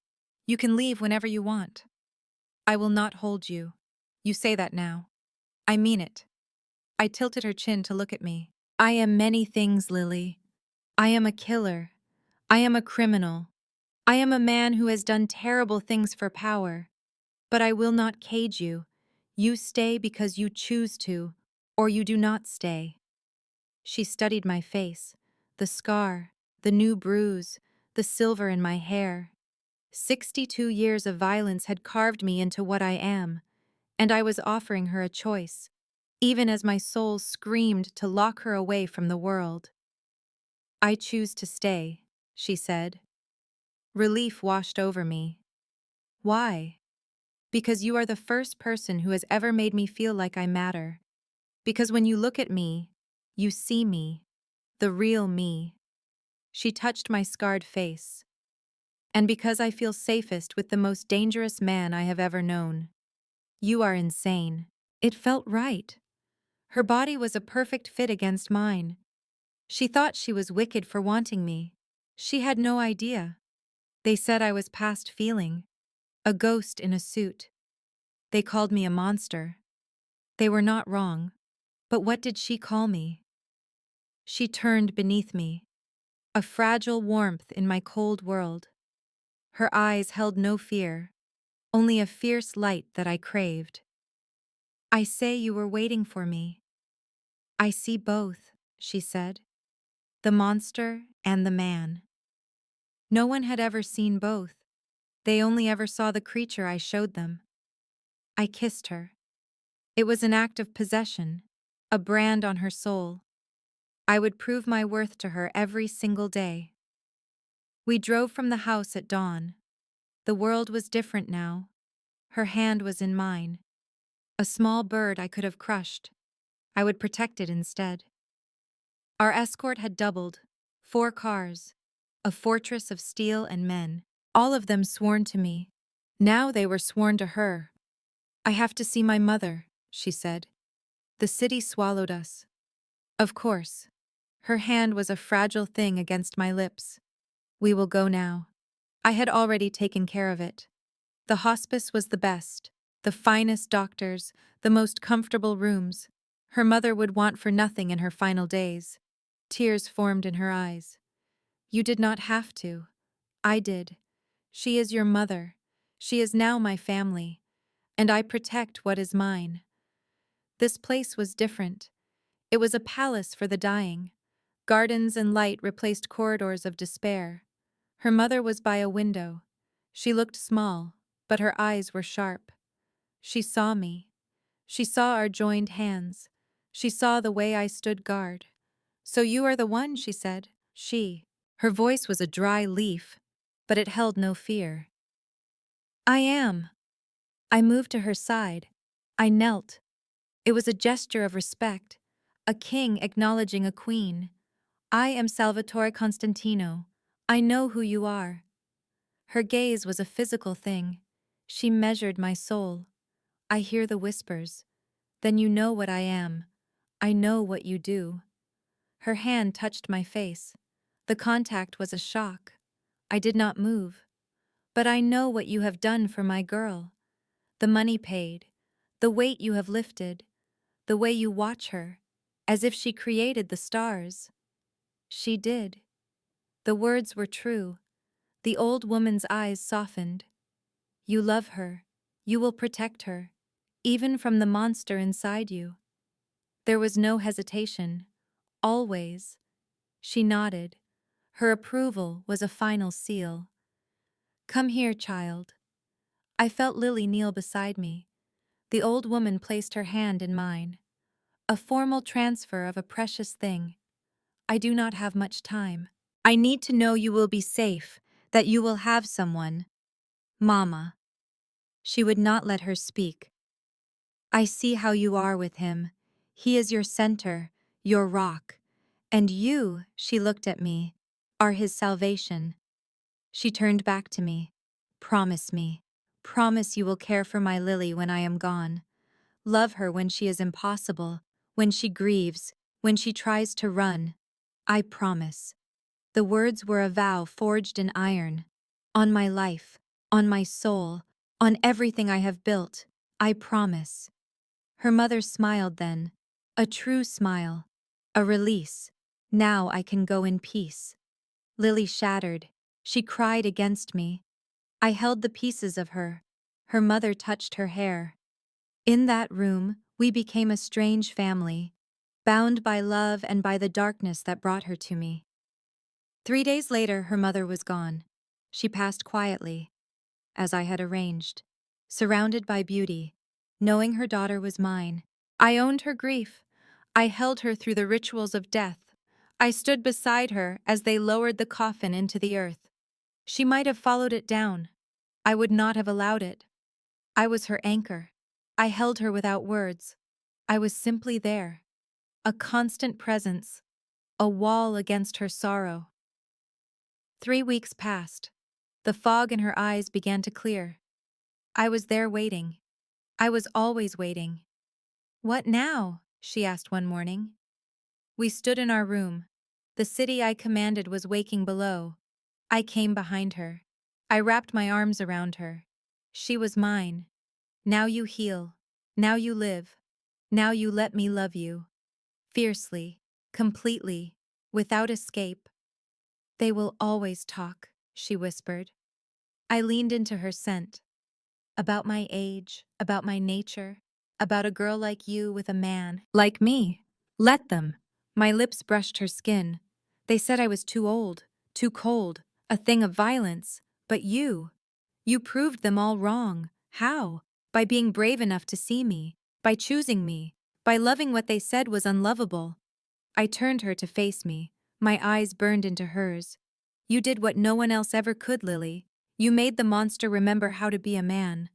You can leave whenever you want. I will not hold you. You say that now. I mean it. I tilted her chin to look at me. I am many things, Lily. I am a killer. I am a criminal. I am a man who has done terrible things for power. But I will not cage you. You stay because you choose to, or you do not stay. She studied my face, the scar, the new bruise, the silver in my hair. 62 years of violence had carved me into what I am, and I was offering her a choice, even as my soul screamed to lock her away from the world. "I choose to stay," she said. Relief washed over me. "Why?" "Because you are the first person who has ever made me feel like I matter. Because when you look at me, you see me, the real me." She touched my scarred face. "And because I feel safest with the most dangerous man I have ever known." "You are insane." It felt right. Her body was a perfect fit against mine. She thought she was wicked for wanting me. She had no idea. They said I was past feeling, a ghost in a suit. They called me a monster. They were not wrong. But what did she call me? She turned beneath me, a fragile warmth in my cold world. Her eyes held no fear, only a fierce light that I craved. "I say you were waiting for me." "I see both," she said, "the monster and the man." No one had ever seen both. They only ever saw the creature I showed them. I kissed her. It was an act of possession, a brand on her soul. I would prove my worth to her every single day. We drove from the house at dawn. The world was different now. Her hand was in mine. A small bird I could have crushed. I would protect it instead. Our escort had doubled. 4 cars. A fortress of steel and men. All of them sworn to me. Now they were sworn to her. "I have to see my mother," she said. "The city swallowed us." Of course. Her hand was a fragile thing against my lips. "We will go now." I had already taken care of it. The hospice was the best, the finest doctors, the most comfortable rooms. Her mother would want for nothing in her final days. Tears formed in her eyes. "You did not have to. I did. She is your mother. She is now my family. And I protect what is mine." This place was different. It was a palace for the dying. Gardens and light replaced corridors of despair. Her mother was by a window. She looked small, but her eyes were sharp. She saw me. She saw our joined hands. She saw the way I stood guard. "So you are the one," she said. Her voice was a dry leaf, but it held no fear. "I am." I moved to her side. I knelt. It was a gesture of respect, a king acknowledging a queen. "I am Salvatore Constantino. I know who you are." Her gaze was a physical thing. She measured my soul. "I hear the whispers. Then you know what I am. I know what you do." Her hand touched my face. The contact was a shock. I did not move. "But I know what you have done for my girl. The money paid, the weight you have lifted, the way you watch her, as if she created the stars." She did. The words were true. The old woman's eyes softened. "You love her. You will protect her, even from the monster inside you." There was no hesitation. "Always." She nodded. Her approval was a final seal. "Come here, child." I felt Lily kneel beside me. The old woman placed her hand in mine. A formal transfer of a precious thing. "I do not have much time. I need to know you will be safe, that you will have someone." "Mama." She would not let her speak. "I see how you are with him. He is your center, your rock. And you," she looked at me, "are his salvation." She turned back to me. "Promise me. Promise you will care for my Lily when I am gone. Love her when she is impossible, when she grieves, when she tries to run. I promise." The words were a vow forged in iron. "On my life, on my soul, on everything I have built, I promise." Her mother smiled then. A true smile. A release. "Now I can go in peace." Lily shattered. She cried against me. I held the pieces of her. Her mother touched her hair. In that room, we became a strange family. bound by love and by the darkness that brought her to me. 3 days later, her mother was gone. She passed quietly, as I had arranged, surrounded by beauty, knowing her daughter was mine. I owned her grief. I held her through the rituals of death. I stood beside her as they lowered the coffin into the earth. She might have followed it down. I would not have allowed it. I was her anchor. I held her without words. I was simply there, a constant presence, a wall against her sorrow. 3 weeks passed. The fog in her eyes began to clear. I was there waiting. I was always waiting. "What now?" she asked one morning. We stood in our room. The city I commanded was waking below. I came behind her. I wrapped my arms around her. She was mine. "Now you heal. Now you live. Now you let me love you. Fiercely, completely, without escape." "They will always talk," she whispered. I leaned into her scent. "About my age, about my nature, about a girl like you with a man like me. Let them." My lips brushed her skin. "They said I was too old, too cold, a thing of violence. But you proved them all wrong. How? By being brave enough to see me, by choosing me, by loving what they said was unlovable." I turned her to face me. My eyes burned into hers. "You did what no one else ever could, Lily. You made the monster remember how to be a man."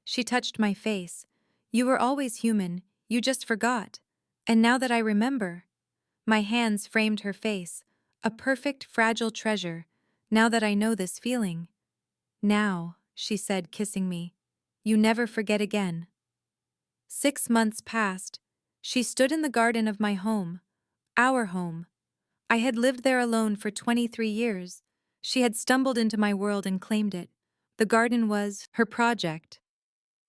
She touched my face. "You were always human, you just forgot. And now that I remember." My hands framed her face, a perfect, fragile treasure, "Now that I know this feeling." "Now," she said, kissing me, "you never forget again." 6 months passed. She stood in the garden of my home, our home. I had lived there alone for 23 years. She had stumbled into my world and claimed it. The garden was her project,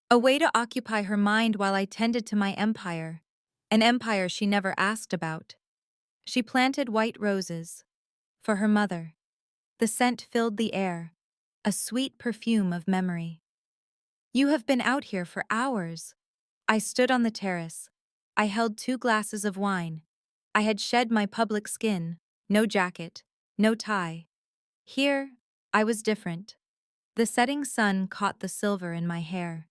a way to occupy her mind while I tended to my empire, an empire she never asked about. She planted white roses for her mother. The scent filled the air, a sweet perfume of memory. "You have been out here for hours." I stood on the terrace. I held 2 glasses of wine. I had shed my public skin, no jacket, no tie. Here, I was different. The setting sun caught the silver in my hair.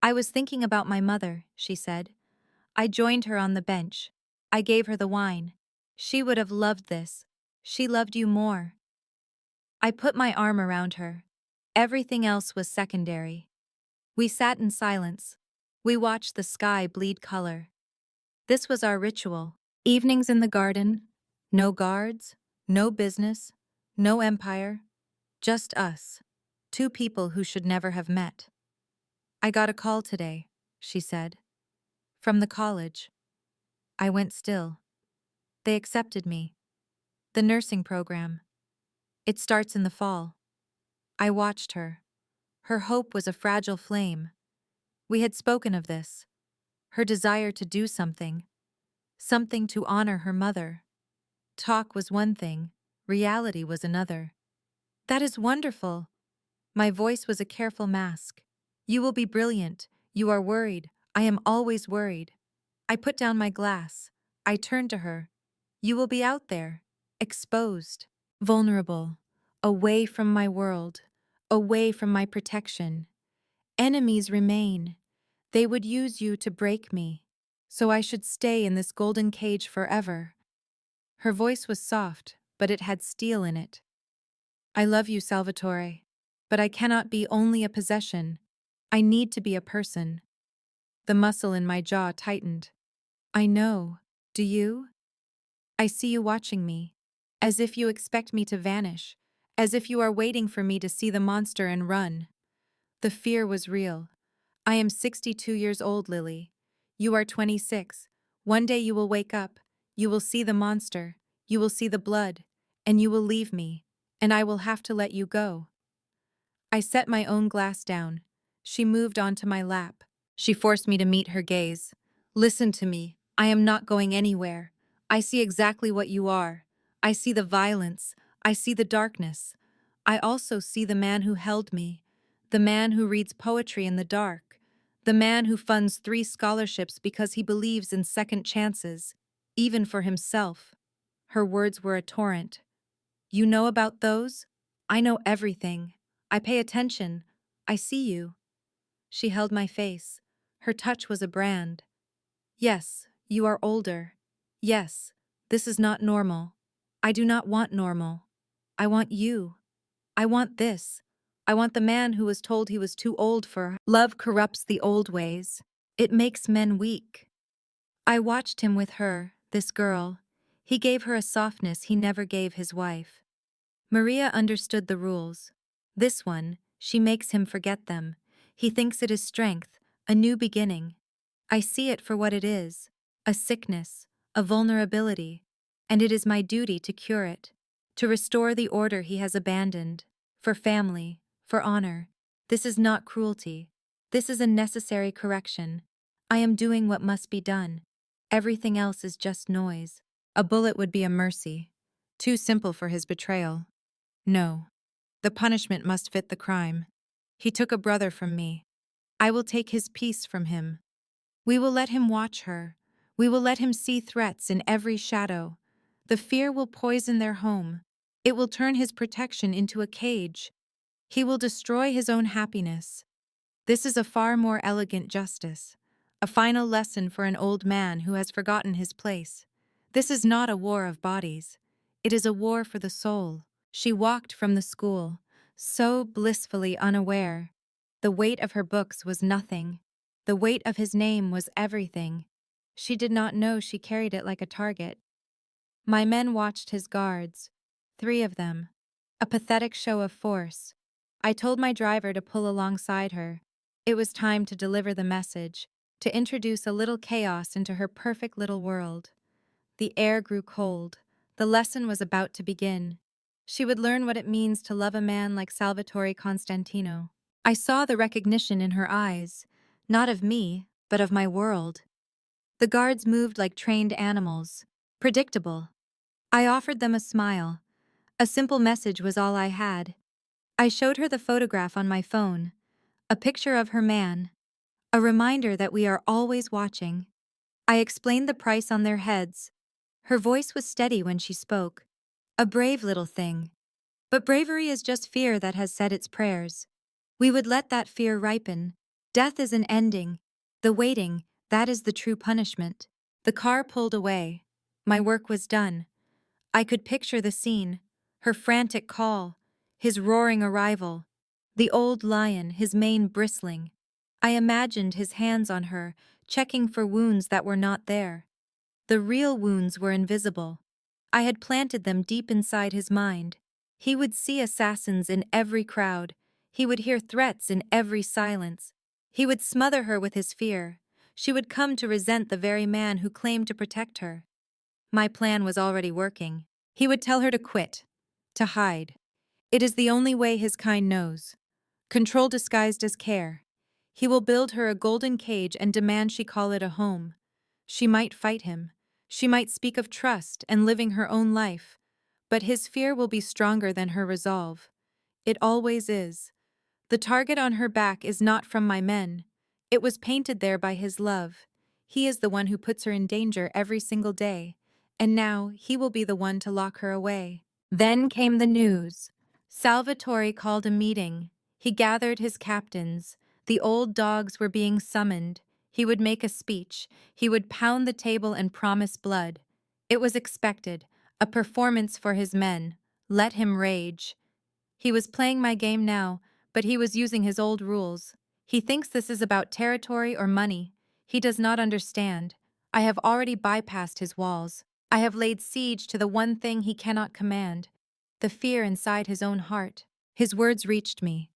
"I was thinking about my mother," she said. I joined her on the bench. I gave her the wine. "She would have loved this. She loved you more." I put my arm around her. Everything else was secondary. We sat in silence. We watched the sky bleed color. This was our ritual. Evenings in the garden. No guards, no business, no empire. Just us. 2 people who should never have met. "I got a call today," she said. "From the college." I went still. "They accepted me. The nursing program. It starts in the fall." I watched her. Her hope was a fragile flame. We had spoken of this. Her desire to do something. Something to honor her mother. Talk was one thing, reality was another. "That is wonderful." My voice was a careful mask. "You will be brilliant. You are worried. I am always worried." I put down my glass. I turned to her. "You will be out there, exposed, vulnerable, away from my world, away from my protection. Enemies remain. They would use you to break me. So I should stay in this golden cage forever." Her voice was soft, but it had steel in it. "I love you, Salvatore. But I cannot be only a possession. I need to be a person." The muscle in my jaw tightened. "I know. Do you? I see you watching me. As if you expect me to vanish. As if you are waiting for me to see the monster and run." The fear was real. "I am 62 years old, Lily. You are 26. One day you will wake up. You will see the monster. You will see the blood. And you will leave me. And I will have to let you go." I set my own glass down. She moved onto my lap. She forced me to meet her gaze. "Listen to me. I am not going anywhere. I see exactly what you are. I see the violence. I see the darkness. I also see the man who held me. The man who reads poetry in the dark. The man who funds 3 scholarships because he believes in second chances. even for himself. Her words were a torrent. You know about those? I know everything. I pay attention. I see you. She held my face. Her touch was a brand. Yes, you are older. Yes, this is not normal. I do not want normal. I want you. I want this. I want the man who was told he was too old for. Love corrupts the old ways. It makes men weak. I watched him with her, this girl. He gave her a softness he never gave his wife. Maria understood the rules. This one, she makes him forget them. He thinks it is strength, a new beginning. I see it for what it is, a sickness, a vulnerability, and it is my duty to cure it, to restore the order he has abandoned, for family, for honor. This is not cruelty. This is a necessary correction. I am doing what must be done. Everything else is just noise. A bullet would be a mercy. Too simple for his betrayal. No. The punishment must fit the crime. He took a brother from me. I will take his peace from him. We will let him watch her. We will let him see threats in every shadow. The fear will poison their home. It will turn his protection into a cage. He will destroy his own happiness. This is a far more elegant justice, a final lesson for an old man who has forgotten his place. This is not a war of bodies. It is a war for the soul. She walked from the school, so blissfully unaware. The weight of her books was nothing. The weight of his name was everything. She did not know she carried it like a target. My men watched his guards, 3 of them, a pathetic show of force. I told my driver to pull alongside her. It was time to deliver the message, to introduce a little chaos into her perfect little world. The air grew cold. The lesson was about to begin. She would learn what it means to love a man like Salvatore Constantino. I saw the recognition in her eyes, not of me, but of my world. The guards moved like trained animals, predictable. I offered them a smile. A simple message was all I had. I showed her the photograph on my phone, a picture of her man, a reminder that we are always watching. I explained the price on their heads. Her voice was steady when she spoke. A brave little thing. But bravery is just fear that has said its prayers. We would let that fear ripen. Death is an ending. The waiting, that is the true punishment. The car pulled away. My work was done. I could picture the scene, her frantic call, his roaring arrival, the old lion, his mane bristling. I imagined his hands on her, checking for wounds that were not there. The real wounds were invisible. I had planted them deep inside his mind. He would see assassins in every crowd. He would hear threats in every silence. He would smother her with his fear. She would come to resent the very man who claimed to protect her. My plan was already working. He would tell her to quit, to hide. It is the only way his kind knows. Control disguised as care. He will build her a golden cage and demand she call it a home. She might fight him. She might speak of trust and living her own life. But his fear will be stronger than her resolve. It always is. The target on her back is not from my men. It was painted there by his love. He is the one who puts her in danger every single day. And now he will be the one to lock her away. Then came the news. Salvatore called a meeting. He gathered his captains. The old dogs were being summoned. He would make a speech. He would pound the table and promise blood. It was expected, a performance for his men. Let him rage. He was playing my game now, but he was using his old rules. He thinks this is about territory or money. He does not understand. I have already bypassed his walls. I have laid siege to the one thing he cannot command, the fear inside his own heart. His words reached me.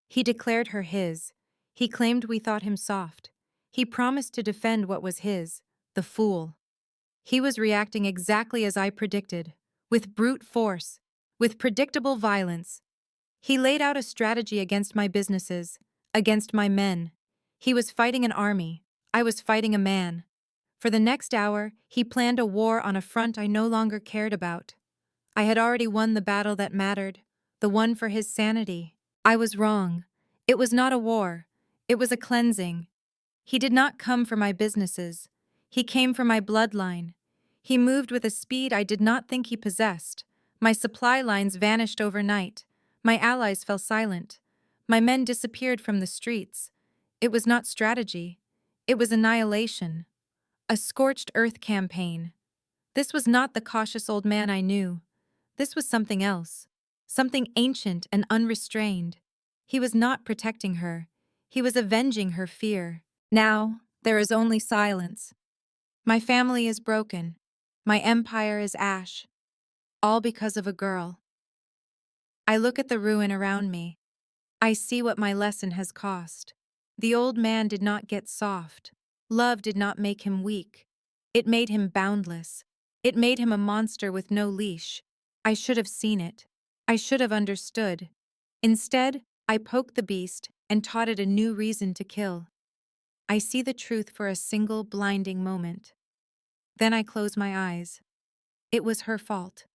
He declared her his. He claimed we thought him soft. He promised to defend what was his, the fool. He was reacting exactly as I predicted, with brute force, with predictable violence. He laid out a strategy against my businesses, against my men. He was fighting an army. I was fighting a man. For the next hour, he planned a war on a front I no longer cared about. I had already won the battle that mattered, the one for his sanity. I was wrong. It was not a war. It was a cleansing. He did not come for my businesses. He came for my bloodline. He moved with a speed I did not think he possessed. My supply lines vanished overnight. My allies fell silent. My men disappeared from the streets. It was not strategy. It was annihilation. A scorched earth campaign. This was not the cautious old man I knew. This was something else. Something ancient and unrestrained. He was not protecting her. He was avenging her fear. Now, there is only silence. My family is broken. My empire is ash. All because of a girl. I look at the ruin around me. I see what my lesson has cost. The old man did not get soft. Love did not make him weak. It made him boundless. It made him a monster with no leash. I should have seen it. I should have understood. Instead, I poked the beast and taught it a new reason to kill. I see the truth for a single blinding moment. Then I close my eyes. It was her fault.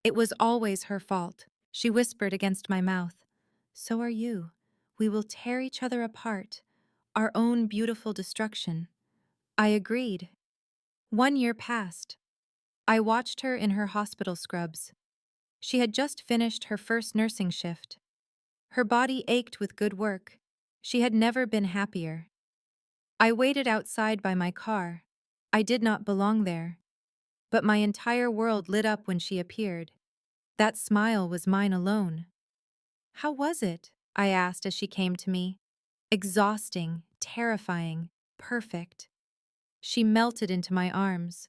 It was always her fault. She whispered against my mouth. So are you. We will tear each other apart. Our own beautiful destruction. I agreed. 1 year passed. I watched her in her hospital scrubs. She had just finished her first nursing shift. Her body ached with good work. She had never been happier. I waited outside by my car. I did not belong there. But my entire world lit up when she appeared. That smile was mine alone. How was it? I asked as she came to me. Exhausting, terrifying, perfect. She melted into my arms.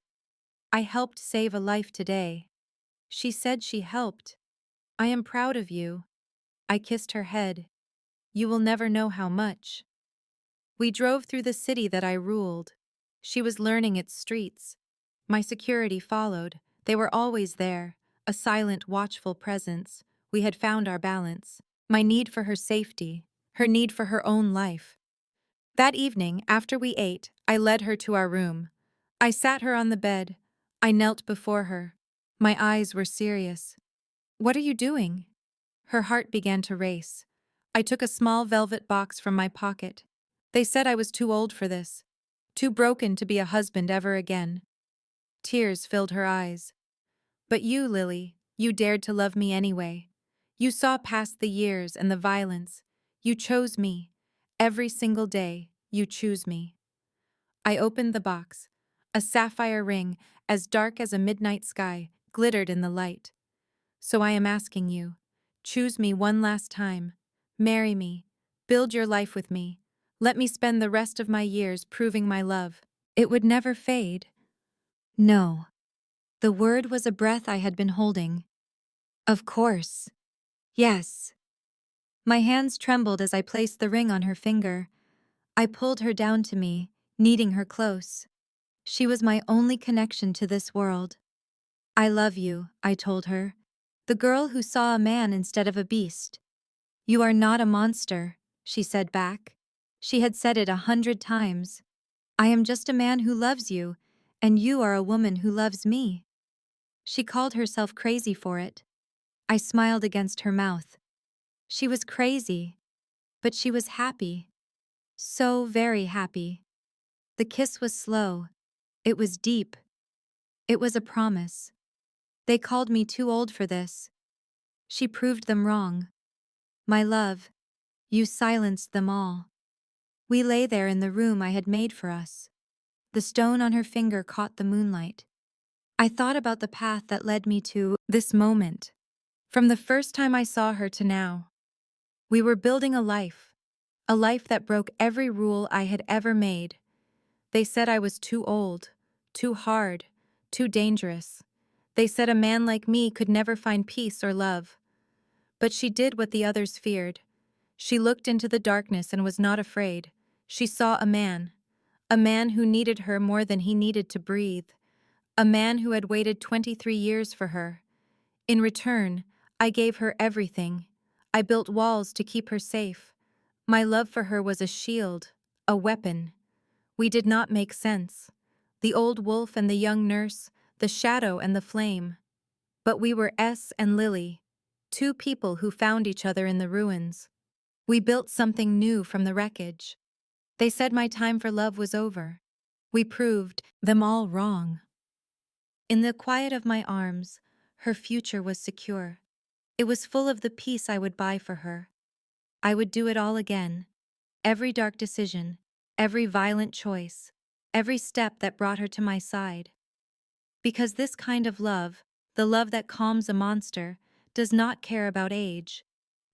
I helped save a life today. She said she helped. I am proud of you. I kissed her head. You will never know how much. We drove through the city that I ruled. She was learning its streets. My security followed. They were always there, a silent, watchful presence. We had found our balance. My need for her safety, her need for her own life. That evening, after we ate, I led her to our room. I sat her on the bed. I knelt before her. My eyes were serious. What are you doing? Her heart began to race. I took a small velvet box from my pocket. They said I was too old for this, too broken to be a husband ever again. Tears filled her eyes. But you, Lily, you dared to love me anyway. You saw past the years and the violence. You chose me. Every single day, you choose me. I opened the box. A sapphire ring, as dark as a midnight sky, glittered in the light. So I am asking you, choose me one last time. Marry me. Build your life with me. Let me spend the rest of my years proving my love. It would never fade. No. The word was a breath I had been holding. Of course. Yes. My hands trembled as I placed the ring on her finger. I pulled her down to me, kneading her close. She was my only connection to this world. I love you, I told her. The girl who saw a man instead of a beast. You are not a monster, she said back. She had said it 100 times. I am just a man who loves you, and you are a woman who loves me. She called herself crazy for it. I smiled against her mouth. She was crazy, but she was happy. So very happy. The kiss was slow. It was deep. It was a promise. They called me too old for this. She proved them wrong. My love, you silenced them all. We lay there in the room I had made for us. The stone on her finger caught the moonlight. I thought about the path that led me to this moment. From the first time I saw her to now. We were building a life that broke every rule I had ever made. They said I was too old, too hard, too dangerous. They said a man like me could never find peace or love. But she did what the others feared. She looked into the darkness and was not afraid. She saw a man who needed her more than he needed to breathe, a man who had waited 23 years for her. In return, I gave her everything. I built walls to keep her safe. My love for her was a shield, a weapon. We did not make sense. The old wolf and the young nurse, the shadow and the flame. But we were S and Lily, two people who found each other in the ruins. We built something new from the wreckage. They said my time for love was over. We proved them all wrong. In the quiet of my arms, her future was secure. It was full of the peace I would buy for her. I would do it all again. Every dark decision, every violent choice, every step that brought her to my side. Because this kind of love, the love that calms a monster, does not care about age.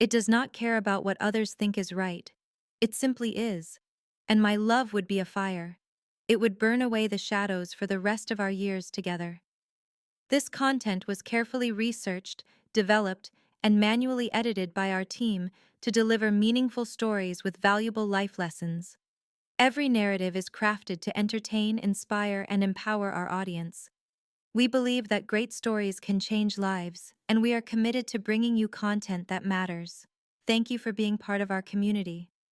It does not care about what others think is right. It simply is. And my love would be a fire. It would burn away the shadows for the rest of our years together. This content was carefully researched, developed, and manually edited by our team to deliver meaningful stories with valuable life lessons. Every narrative is crafted to entertain, inspire, and empower our audience. We believe that great stories can change lives, and we are committed to bringing you content that matters. Thank you for being part of our community.